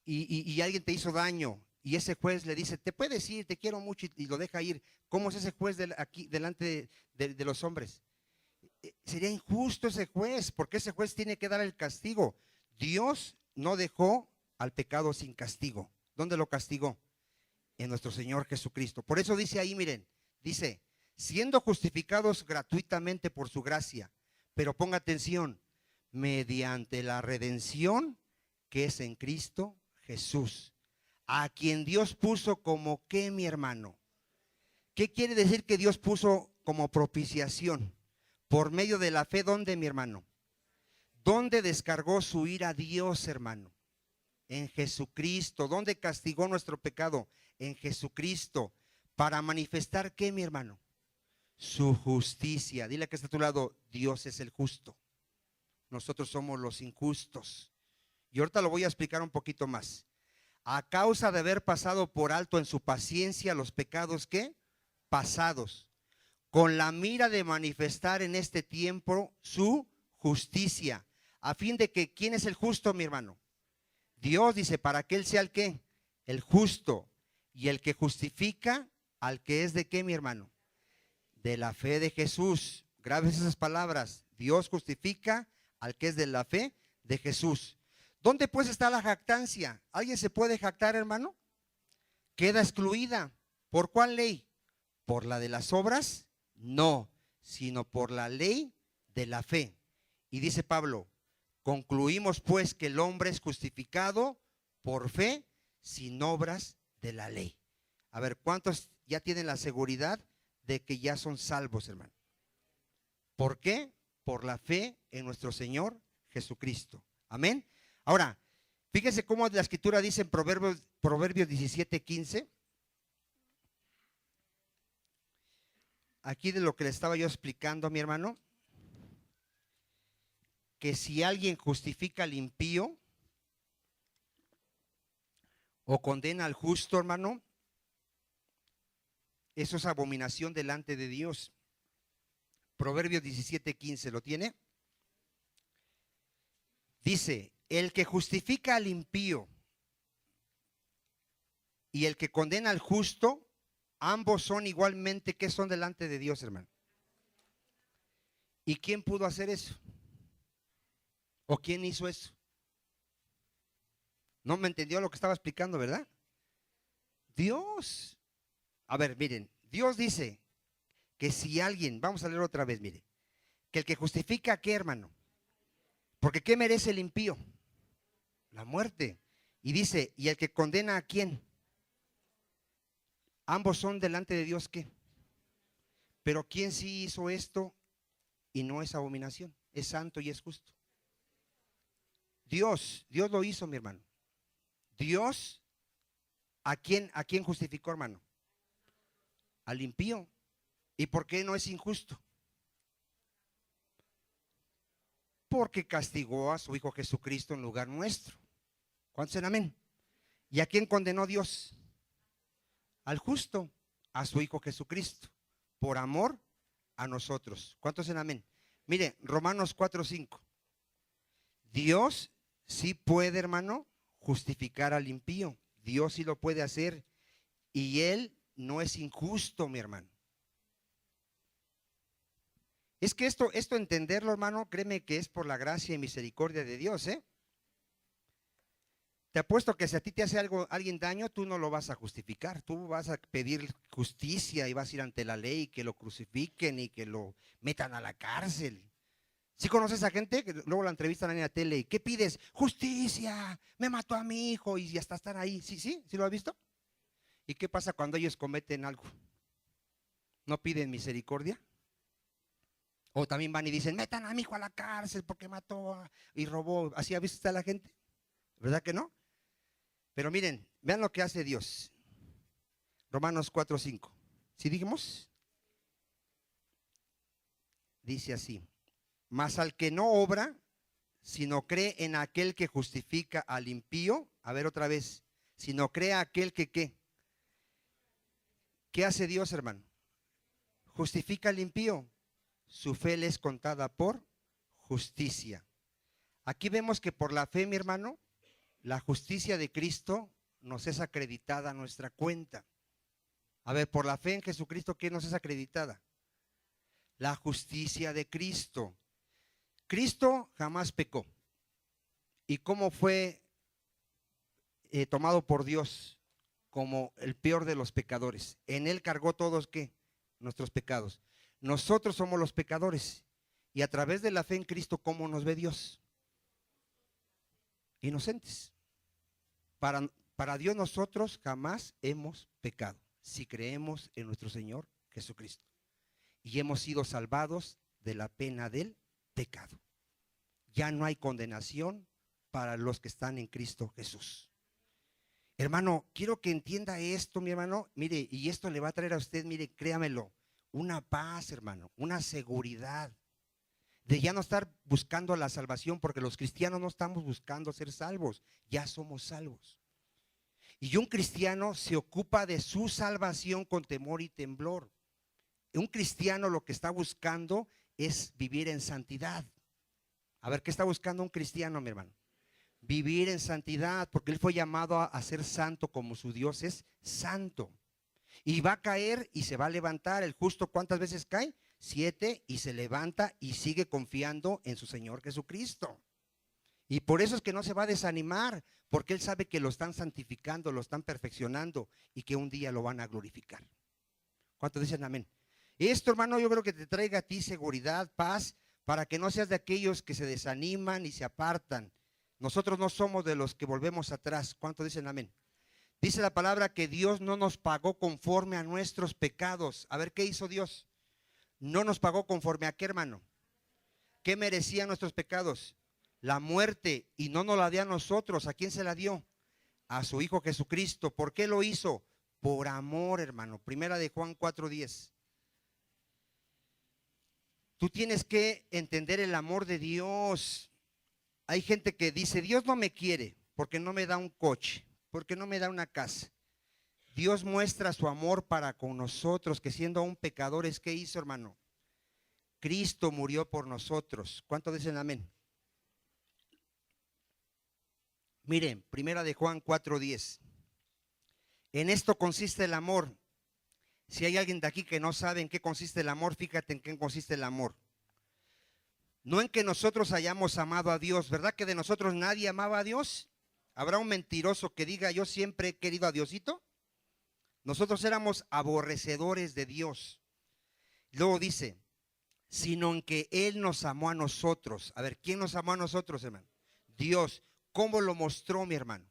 y alguien te hizo daño y ese juez le dice, te puedes ir, te quiero mucho y lo deja ir, ¿cómo es ese juez aquí delante de los hombres? Sería injusto ese juez, porque ese juez tiene que dar el castigo. Dios no dejó al pecado sin castigo. ¿Dónde lo castigó? En nuestro Señor Jesucristo. Por eso dice ahí, miren, dice, siendo justificados gratuitamente por su gracia, pero ponga atención, mediante la redención que es en Cristo Jesús, a quien Dios puso como ¿qué, mi hermano? ¿Qué quiere decir que Dios puso como propiciación? Por medio de la fe, ¿dónde, mi hermano? ¿Dónde descargó su ira a Dios, hermano? En Jesucristo. ¿Dónde castigó nuestro pecado? En Jesucristo. Para manifestar ¿qué, mi hermano? Su justicia. Dile que está a tu lado, Dios es el justo. Nosotros somos los injustos. Y ahorita lo voy a explicar un poquito más. A causa de haber pasado por alto en su paciencia los pecados ¿qué? Pasados, con la mira de manifestar en este tiempo su justicia, a fin de que, ¿quién es el justo, mi hermano? Dios dice, para que Él sea el ¿qué? El justo, y el que justifica al que es de ¿qué, mi hermano? De la fe de Jesús. Grabes esas palabras, Dios justifica al que es de la fe de Jesús. ¿Dónde pues está la jactancia? ¿Alguien se puede jactar, hermano? Queda excluida. ¿Por cuál ley? ¿Por la de las obras? No, sino por la ley de la fe. Y dice Pablo, concluimos pues que el hombre es justificado por fe sin obras de la ley. A ver, ¿cuántos ya tienen la seguridad de que ya son salvos, hermano? ¿Por qué? Por la fe en nuestro Señor Jesucristo. Amén. Ahora, fíjense cómo la escritura dice en Proverbios 17:15. Aquí de lo que le estaba yo explicando a mi hermano, que si alguien justifica al impío o condena al justo, hermano, eso es abominación delante de Dios. Proverbios 17:15, ¿lo tiene? Dice, el que justifica al impío y el que condena al justo, ambos son igualmente que son delante de Dios, hermano. ¿Y quién pudo hacer eso? ¿O quién hizo eso? No me entendió lo que estaba explicando, ¿verdad? Dios. A ver, miren, Dios dice que si alguien, vamos a leer otra vez, mire, que el que justifica, ¿qué, hermano? Porque ¿qué merece el impío? La muerte. Y dice, ¿y el que condena a quién? Ambos son delante de Dios, ¿qué? Pero ¿quién sí hizo esto y no es abominación? Es santo y es justo. Dios lo hizo, mi hermano. Dios, ¿a quién justificó, hermano? Al impío. ¿Y por qué no es injusto? Porque castigó a su Hijo Jesucristo en lugar nuestro. ¿Cuántos dicen amén? ¿Y a quién condenó Dios? Al justo, a su Hijo Jesucristo, por amor a nosotros. ¿Cuántos dicen amén? Mire, Romanos 4:5. Dios sí puede, hermano, justificar al impío. Dios sí lo puede hacer. Y Él no es injusto, mi hermano. Es que esto entenderlo, hermano, créeme que es por la gracia y misericordia de Dios, ¿eh? Te apuesto que si a ti te hace alguien daño, tú no lo vas a justificar. Tú vas a pedir justicia y vas a ir ante la ley, que lo crucifiquen y que lo metan a la cárcel. ¿Sí conoces a gente que luego la entrevistan en la tele y ¿qué pides? Justicia, me mató a mi hijo y hasta están ahí? ¿Sí lo has visto? ¿Y qué pasa cuando ellos cometen algo? ¿No piden misericordia? O también van y dicen, metan a mi hijo a la cárcel porque mató y robó. ¿Así ha visto usted a la gente? ¿Verdad que no? Pero miren, vean lo que hace Dios. Romanos 4:5. ¿Sí dijimos? Dice así: mas al que no obra, sino cree en aquel que justifica al impío. A ver otra vez. Sino cree a aquel que ¿qué? ¿Qué hace Dios, hermano? Justifica al impío. Su fe le es contada por justicia. Aquí vemos que por la fe, mi hermano, la justicia de Cristo nos es acreditada a nuestra cuenta. A ver, por la fe en Jesucristo, ¿qué nos es acreditada? La justicia de Cristo. Cristo jamás pecó. ¿Y cómo fue tomado por Dios como el peor de los pecadores? En Él cargó todos, ¿qué? Nuestros pecados. Nosotros somos los pecadores. Y a través de la fe en Cristo, ¿cómo nos ve Dios? Inocentes. Para Dios nosotros jamás hemos pecado, si creemos en nuestro Señor Jesucristo. Y hemos sido salvados de la pena del pecado. Ya no hay condenación para los que están en Cristo Jesús. Hermano, quiero que entienda esto, mi hermano. Mire, y esto le va a traer a usted, mire, créamelo, una paz, hermano, una seguridad de ya no estar buscando la salvación, porque los cristianos no estamos buscando ser salvos, ya somos salvos. Y un cristiano se ocupa de su salvación con temor y temblor. Un cristiano lo que está buscando es vivir en santidad. A ver, ¿qué está buscando un cristiano, mi hermano? Vivir en santidad, porque él fue llamado a ser santo como su Dios es santo. Y va a caer y se va a levantar. El justo, ¿cuántas veces cae? 7, y se levanta y sigue confiando en su Señor Jesucristo. Y por eso es que no se va a desanimar, porque él sabe que lo están santificando, lo están perfeccionando y que un día lo van a glorificar. ¿Cuántos dicen amén? Esto, hermano, yo creo que te traiga a ti seguridad, paz, para que no seas de aquellos que se desaniman y se apartan. Nosotros no somos de los que volvemos atrás. ¿Cuántos dicen amén? Dice la palabra que Dios no nos pagó conforme a nuestros pecados. A ver, ¿qué hizo Dios? No nos pagó conforme a qué, hermano. ¿Qué merecían nuestros pecados? La muerte, y no nos la dio a nosotros. ¿A quién se la dio? A su Hijo Jesucristo. ¿Por qué lo hizo? Por amor, hermano. Primera de Juan 4:10. Tú tienes que entender el amor de Dios. Hay gente que dice, Dios no me quiere porque no me da un coche, porque no me da una casa. Dios muestra su amor para con nosotros, que siendo aún pecadores, ¿qué hizo, hermano? Cristo murió por nosotros. ¿Cuántos dicen amén? Miren, primera de Juan 4:10. En esto consiste el amor. Si hay alguien de aquí que no sabe en qué consiste el amor, fíjate en qué consiste el amor. No en que nosotros hayamos amado a Dios, ¿verdad que de nosotros nadie amaba a Dios? ¿Habrá un mentiroso que diga yo siempre he querido a Diosito? Nosotros éramos aborrecedores de Dios. Luego dice, sino en que Él nos amó a nosotros. A ver, ¿quién nos amó a nosotros, hermano? Dios. ¿Cómo lo mostró, mi hermano?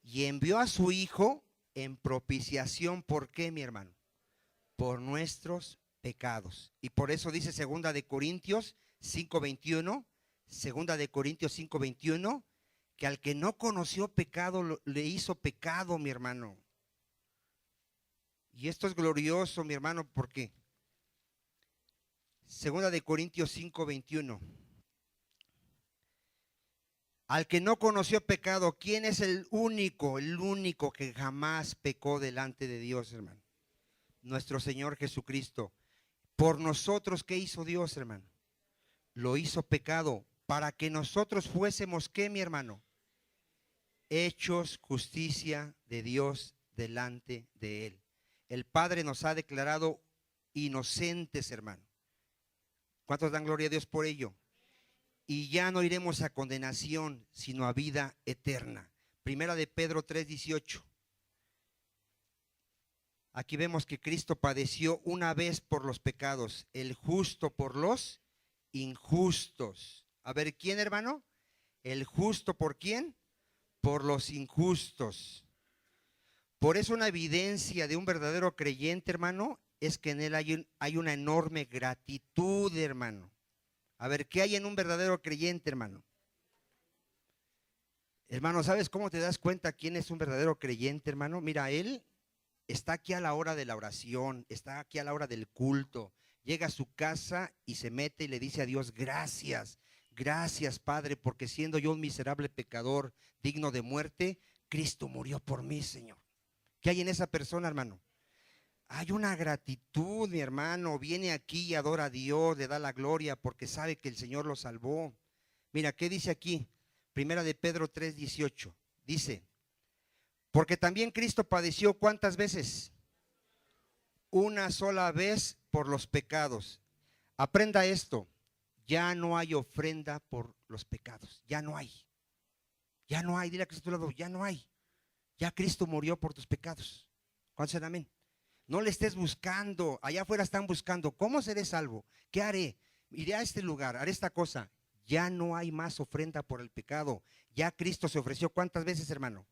Y envió a su Hijo en propiciación. ¿Por qué, mi hermano? Por nuestros pecados. Y por eso dice segunda de Corintios 5:21, segunda de Corintios 5:21, que al que no conoció pecado le hizo pecado, mi hermano. Y esto es glorioso, mi hermano, porque segunda de Corintios 5:21. Al que no conoció pecado, ¿quién es el único que jamás pecó delante de Dios, hermano? Nuestro Señor Jesucristo. Por nosotros, ¿qué hizo Dios, hermano? Lo hizo pecado para que nosotros fuésemos, ¿qué, mi hermano? Hechos justicia de Dios delante de Él. El Padre nos ha declarado inocentes, hermano. ¿Cuántos dan gloria a Dios por ello? Y ya no iremos a condenación, sino a vida eterna. Primera de Pedro 3:18. Aquí vemos que Cristo padeció una vez por los pecados, el justo por los injustos. A ver, ¿quién, hermano? El justo ¿por quién? Por los injustos. Por eso una evidencia de un verdadero creyente, hermano, es que en él hay una enorme gratitud, hermano. A ver, ¿qué hay en un verdadero creyente, hermano? Hermano, ¿sabes cómo te das cuenta quién es un verdadero creyente, hermano? Mira, él está aquí a la hora de la oración, está aquí a la hora del culto, llega a su casa y se mete y le dice a Dios: gracias, gracias, Padre, porque siendo yo un miserable pecador digno de muerte, Cristo murió por mí, Señor. ¿Qué hay en esa persona, hermano? Hay una gratitud, mi hermano. Viene aquí y adora a Dios, le da la gloria porque sabe que el Señor lo salvó. Mira, ¿qué dice aquí? Primera de Pedro 3:18. Dice: porque también Cristo padeció, ¿cuántas veces? Una sola vez por los pecados. Aprenda esto: ya no hay ofrenda por los pecados. Ya no hay. Ya no hay. Dile que está a tu lado: ya no hay. Ya Cristo murió por tus pecados. ¿Cuántos dicen amén? No le estés buscando. Allá afuera están buscando: ¿cómo seré salvo? ¿Qué haré? Iré a este lugar, haré esta cosa. Ya no hay más ofrenda por el pecado. Ya Cristo se ofreció, ¿cuántas veces, hermano?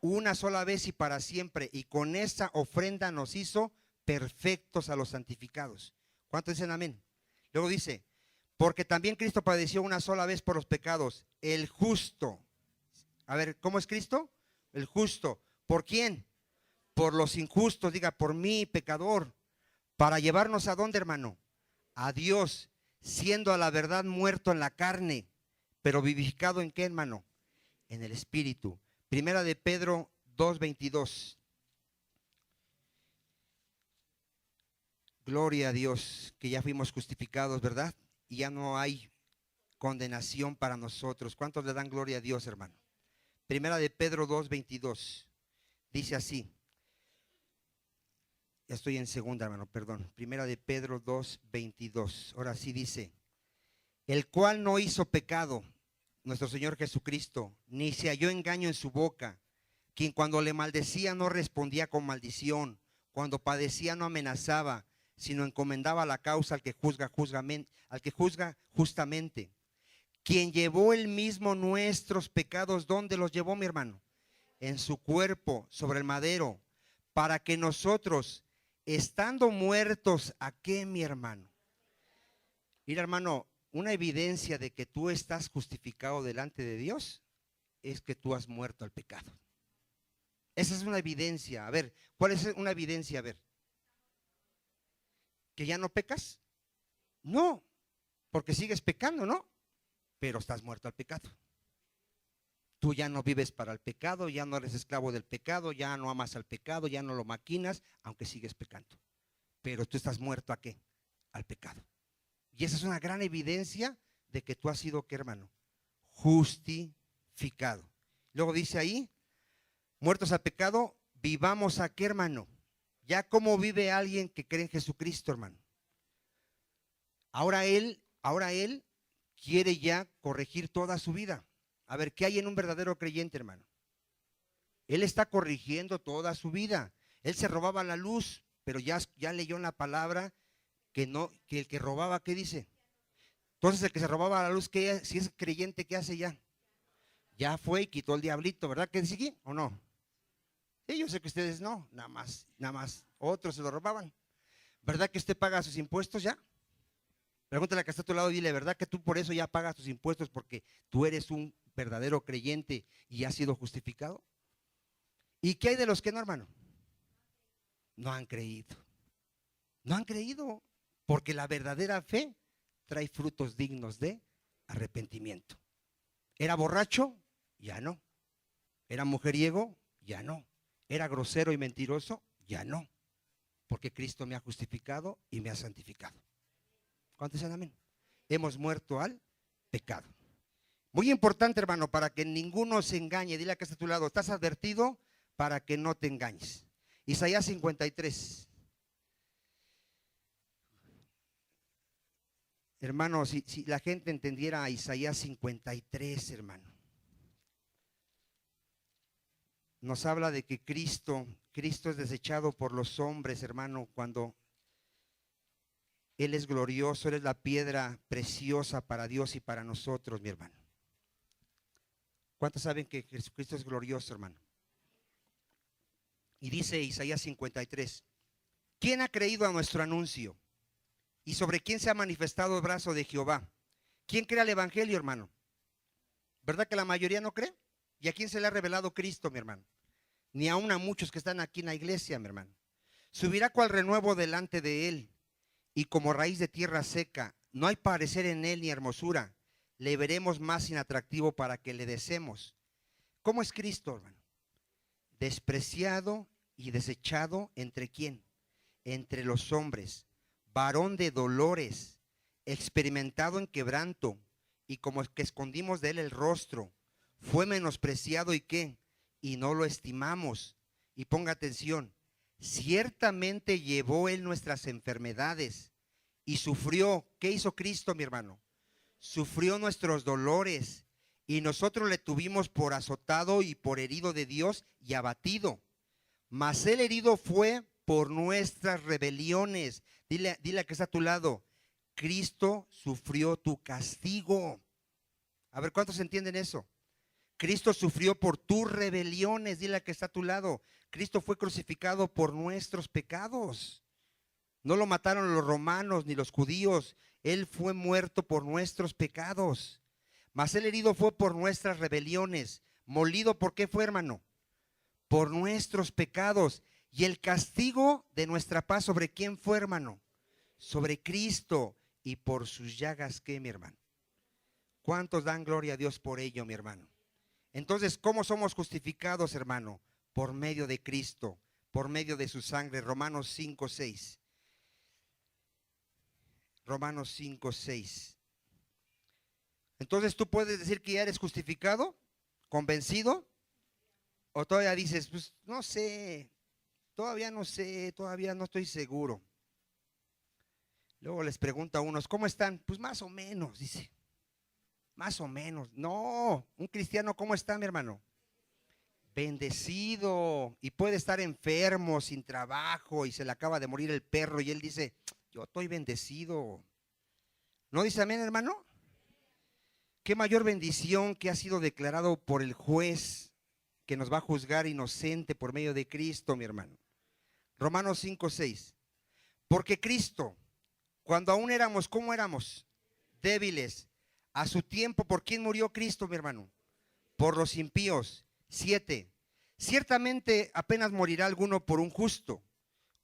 Una sola vez y para siempre. Y con esa ofrenda nos hizo perfectos a los santificados. ¿Cuántos dicen amén? Luego dice: porque también Cristo padeció una sola vez por los pecados, el justo. A ver, ¿cómo es Cristo? El justo. ¿Por quién? Por los injustos. Diga: por mí, pecador. Para llevarnos ¿a dónde, hermano? A Dios, siendo a la verdad muerto en la carne, pero vivificado ¿en qué, hermano? En el Espíritu. Primera de Pedro 2:22. Gloria a Dios, que ya fuimos justificados, ¿verdad? Y ya no hay condenación para nosotros. ¿Cuántos le dan gloria a Dios, hermano? Primera de Pedro 2:22. Dice así. Ya estoy en segunda, hermano, perdón. Primera de Pedro 2:22. Ahora sí dice: el cual no hizo pecado, nuestro Señor Jesucristo, ni se halló engaño en su boca, quien cuando le maldecía no respondía con maldición, cuando padecía no amenazaba, sino encomendaba la causa al que juzga justamente, quien llevó él mismo nuestros pecados. ¿Dónde los llevó, mi hermano? En su cuerpo, sobre el madero, para que nosotros, estando muertos, ¿a qué, mi hermano? Mira, hermano, una evidencia de que tú estás justificado delante de Dios es que tú has muerto al pecado. Esa es una evidencia. A ver, ¿cuál es una evidencia? A ver, ¿que ya no pecas? No, porque sigues pecando, ¿no? Pero estás muerto al pecado. Tú ya no vives para el pecado, ya no eres esclavo del pecado, ya no amas al pecado, ya no lo maquinas, aunque sigues pecando. Pero tú estás muerto ¿a qué? Al pecado. Y esa es una gran evidencia de que tú has sido, ¿qué, hermano? Justificado. Luego dice ahí: muertos al pecado, vivamos ¿a qué, hermano? Ya cómo vive alguien que cree en Jesucristo, hermano. Ahora él quiere ya corregir toda su vida. A ver, ¿qué hay en un verdadero creyente, hermano? Él está corrigiendo toda su vida. Él se robaba la luz, pero ya leyó en la palabra que no, que el que robaba, ¿qué dice? Entonces el que se robaba la luz, ¿qué, si es creyente, qué hace ya? Ya fue y quitó el diablito, ¿verdad que dice aquí? ¿O no? Sí, yo sé que ustedes no, nada más, otros se lo robaban. ¿Verdad que usted paga sus impuestos ya? Pregúntale a que está a tu lado y dile: ¿verdad que tú por eso ya pagas tus impuestos, porque tú eres un verdadero creyente y has sido justificado? ¿Y qué hay de los que no, hermano? No han creído. No han creído, porque la verdadera fe trae frutos dignos de arrepentimiento. ¿Era borracho? Ya no. ¿Era mujeriego? Ya no. ¿Era grosero y mentiroso? Ya no. Porque Cristo me ha justificado y me ha santificado. ¿Cuántos dicen amén? Hemos muerto al pecado. Muy importante, hermano, para que ninguno se engañe. Dile a que está a tu lado: estás advertido para que no te engañes. Isaías 53. Hermano, si la gente entendiera a Isaías 53, hermano. Nos habla de que Cristo es desechado por los hombres, hermano, cuando Él es glorioso. Él es la piedra preciosa para Dios y para nosotros, mi hermano. ¿Cuántos saben que Jesucristo es glorioso, hermano? Y dice Isaías 53: ¿quién ha creído a nuestro anuncio? ¿Y sobre quién se ha manifestado el brazo de Jehová? ¿Quién cree al evangelio, hermano? ¿Verdad que la mayoría no cree? ¿Y a quién se le ha revelado Cristo, mi hermano? Ni aun a muchos que están aquí en la iglesia, mi hermano. Subirá cual renuevo delante de él, y como raíz de tierra seca. No hay parecer en él ni hermosura. Le veremos más inatractivo para que le deseemos. ¿Cómo es Cristo, hermano? Despreciado y desechado ¿entre quién? Entre los hombres, varón de dolores, experimentado en quebranto, y como que escondimos de él el rostro, fue menospreciado y ¿qué? Y no lo estimamos. Y ponga atención, ciertamente llevó él nuestras enfermedades y sufrió. ¿Qué hizo Cristo, mi hermano? Sufrió nuestros dolores, y nosotros le tuvimos por azotado y por herido de Dios y abatido. Mas el herido fue por nuestras rebeliones. Dile a que está a tu lado, Cristo sufrió tu castigo. A ver, ¿cuántos entienden eso? Cristo sufrió por tus rebeliones. Dile a que está a tu lado, Cristo fue crucificado por nuestros pecados. No lo mataron los romanos ni los judíos. Él fue muerto por nuestros pecados. Mas el herido fue por nuestras rebeliones. Molido, ¿por qué fue, hermano? Por nuestros pecados. Y el castigo de nuestra paz, ¿sobre quién fue, hermano? Sobre Cristo. Y por sus llagas, ¿qué, mi hermano? ¿Cuántos dan gloria a Dios por ello, mi hermano? Entonces, ¿cómo somos justificados, hermano? Por medio de Cristo, por medio de su sangre. Romanos 5:6. Romanos 5:6. Entonces, ¿tú puedes decir que ya eres justificado? ¿Convencido? ¿O todavía dices, pues no sé, todavía no sé, todavía no estoy seguro? Luego les pregunta a unos, ¿cómo están? Pues más o menos, dice. Más o menos. No, un cristiano, ¿cómo está, mi hermano? Bendecido. Y puede estar enfermo, sin trabajo, y se le acaba de morir el perro, y él dice, yo estoy bendecido. ¿No dice amén, hermano? Qué mayor bendición que ha sido declarado por el juez que nos va a juzgar inocente por medio de Cristo, mi hermano. Romanos 5:6. Porque Cristo, cuando aún éramos, ¿cómo éramos? Débiles. A su tiempo, ¿por quién murió Cristo, mi hermano? Por los impíos. 7. Ciertamente apenas morirá alguno por un justo.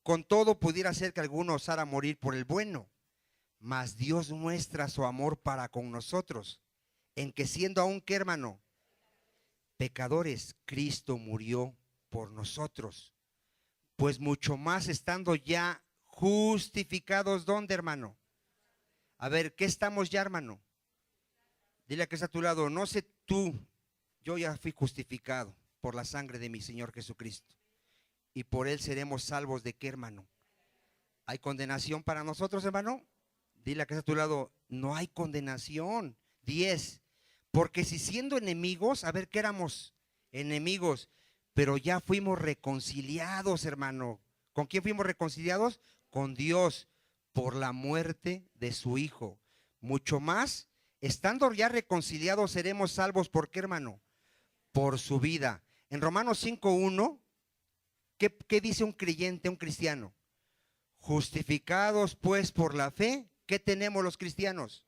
Con todo pudiera ser que alguno osara morir por el bueno. Mas Dios muestra su amor para con nosotros, en que siendo aún, ¿qué, hermano? Pecadores, Cristo murió por nosotros. Pues mucho más estando ya justificados, ¿dónde, hermano? A ver, ¿qué estamos ya, hermano? Dile a que está a tu lado, no sé tú, yo ya fui justificado por la sangre de mi Señor Jesucristo. Y por él seremos salvos ¿de qué, hermano? ¿Hay condenación para nosotros, hermano? Dile a que está a tu lado, no hay condenación. 10. Porque si siendo enemigos, a ver, ¿qué éramos? Enemigos, pero ya fuimos reconciliados, hermano. ¿Con quién fuimos reconciliados? Con Dios, por la muerte de su Hijo. Mucho más, estando ya reconciliados, seremos salvos, ¿por qué, hermano? Por su vida. En Romanos 5:1, ¿qué dice un creyente, un cristiano? Justificados pues por la fe, ¿qué tenemos los cristianos?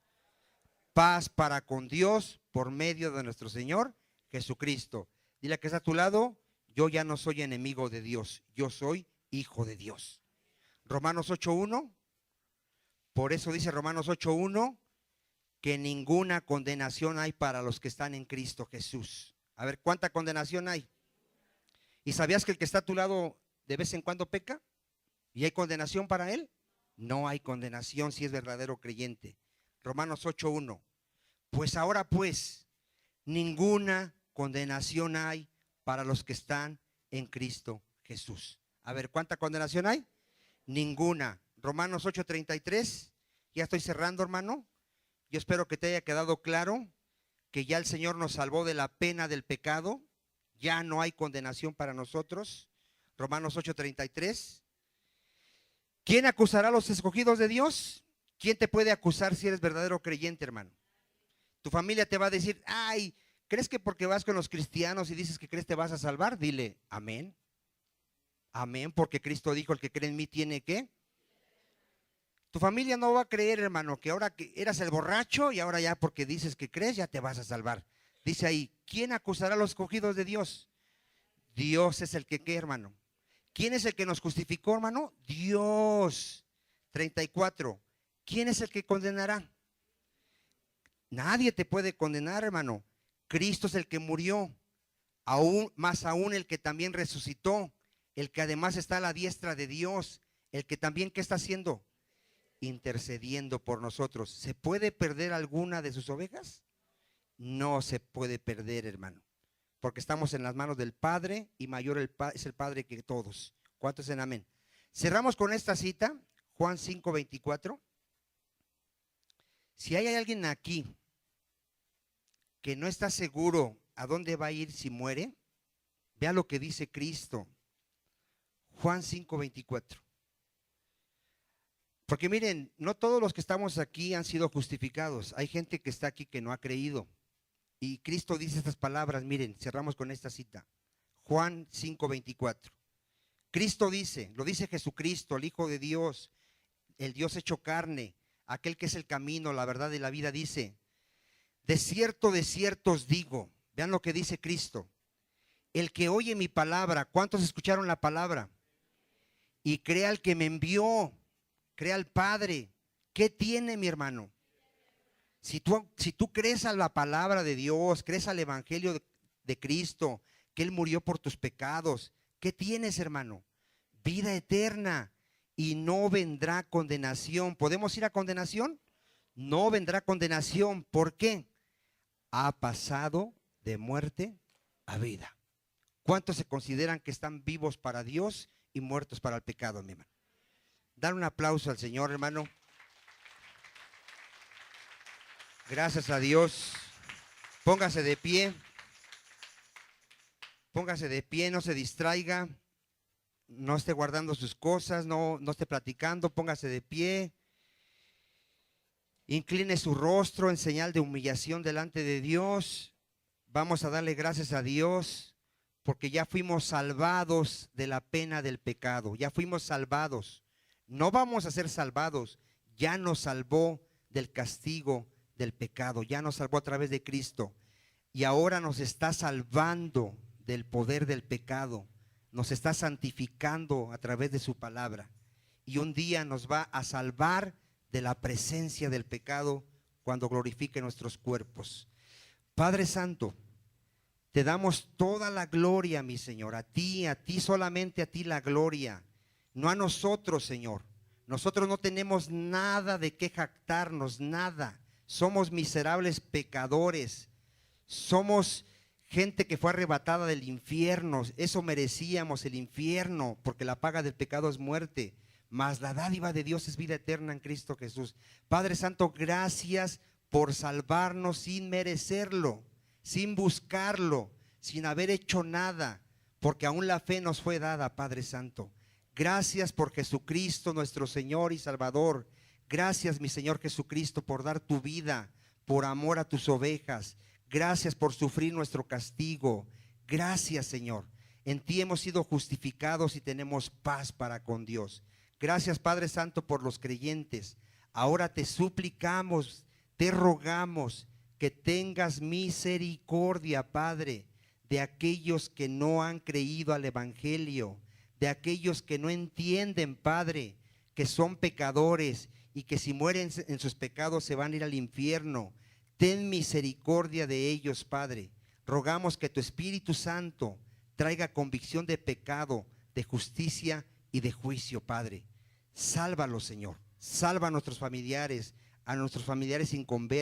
Paz para con Dios por medio de nuestro Señor Jesucristo. Dile a que está a tu lado, yo ya no soy enemigo de Dios, yo soy hijo de Dios. Romanos 8:1, por eso dice Romanos 8:1, que ninguna condenación hay para los que están en Cristo Jesús. A ver, ¿cuánta condenación hay? ¿Y sabías que el que está a tu lado de vez en cuando peca? ¿Y hay condenación para él? No hay condenación si es verdadero creyente. Romanos 8:1. Pues ahora pues, ninguna condenación hay para los que están en Cristo Jesús. A ver, ¿cuánta condenación hay? Ninguna. Romanos 8:33. Ya estoy cerrando, hermano. Yo espero que te haya quedado claro que ya el Señor nos salvó de la pena del pecado. Ya no hay condenación para nosotros. Romanos 8:33. ¿Quién acusará a los escogidos de Dios? ¿Quién te puede acusar si eres verdadero creyente, hermano? Tu familia te va a decir, ay, ¿crees que porque vas con los cristianos y dices que crees te vas a salvar? Dile, amén. Amén, porque Cristo dijo, el que cree en mí tiene que. Tu familia no va a creer, hermano, que ahora que eras el borracho y ahora ya porque dices que crees ya te vas a salvar. Dice ahí, ¿quién acusará a los escogidos de Dios? Dios es el que, ¿qué, hermano? ¿Quién es el que nos justificó, hermano? Dios. 34. ¿Quién es el que condenará? Nadie te puede condenar, hermano. Cristo es el que murió, aún más aún el que también resucitó, el que además está a la diestra de Dios, el que también, ¿qué está haciendo? Intercediendo por nosotros. ¿Se puede perder alguna de sus ovejas? No se puede perder, hermano, porque estamos en las manos del Padre y mayor es el Padre que todos. ¿Cuántos en amén? Cerramos con esta cita, Juan 5:24. Si hay alguien aquí que no está seguro a dónde va a ir si muere, vea lo que dice Cristo. Juan 5:24. Porque miren, no todos los que estamos aquí han sido justificados. Hay gente que está aquí que no ha creído. Y Cristo dice estas palabras, miren, cerramos con esta cita. Juan 5:24. Cristo dice, lo dice Jesucristo, el Hijo de Dios, el Dios hecho carne, aquel que es el camino, la verdad y la vida, dice: de cierto os digo, vean lo que dice Cristo, el que oye mi palabra, ¿cuántos escucharon la palabra? Y crea al que me envió, crea al Padre. ¿Qué tiene, mi hermano? Si tú crees a la palabra de Dios, crees al Evangelio de Cristo, que Él murió por tus pecados, ¿qué tienes, hermano? Vida eterna, y no vendrá condenación. ¿Podemos ir a condenación? No vendrá condenación. ¿Por qué? Ha pasado de muerte a vida. ¿Cuántos se consideran que están vivos para Dios y muertos para el pecado, mi hermano? Dar un aplauso al Señor, hermano. Gracias a Dios. Póngase de pie. Póngase de pie, no se distraiga. No esté guardando sus cosas, no esté platicando. Póngase de pie. Incline su rostro en señal de humillación delante de Dios. Vamos a darle gracias a Dios porque ya fuimos salvados de la pena del pecado. Ya fuimos salvados. No vamos a ser salvados. Ya nos salvó del castigo del pecado. Ya nos salvó a través de Cristo. Y ahora nos está salvando del poder del pecado. Nos está santificando a través de su palabra. Y un día nos va a salvar de la presencia del pecado cuando glorifique nuestros cuerpos. Padre Santo, te damos toda la gloria, mi Señor, a ti solamente a ti la gloria, no a nosotros, Señor. Nosotros no tenemos nada de qué jactarnos, nada. Somos miserables pecadores, somos gente que fue arrebatada del infierno. Eso merecíamos, el infierno, porque la paga del pecado es muerte, mas la dádiva de Dios es vida eterna en Cristo Jesús. Padre Santo, gracias por salvarnos sin merecerlo, sin buscarlo, sin haber hecho nada, porque aún la fe nos fue dada, Padre Santo. Gracias por Jesucristo, nuestro Señor y Salvador. Gracias, mi Señor Jesucristo, por dar tu vida, por amor a tus ovejas. Gracias por sufrir nuestro castigo. Gracias, Señor. En ti hemos sido justificados y tenemos paz para con Dios. Gracias, Padre Santo, por los creyentes. Ahora te suplicamos, te rogamos que tengas misericordia, Padre, de aquellos que no han creído al Evangelio, de aquellos que no entienden, Padre, que son pecadores y que si mueren en sus pecados se van a ir al infierno. Ten misericordia de ellos, Padre. Rogamos que tu Espíritu Santo traiga convicción de pecado, de justicia y de juicio, Padre. Sálvalos, Señor. Salva a nuestros familiares inconversos.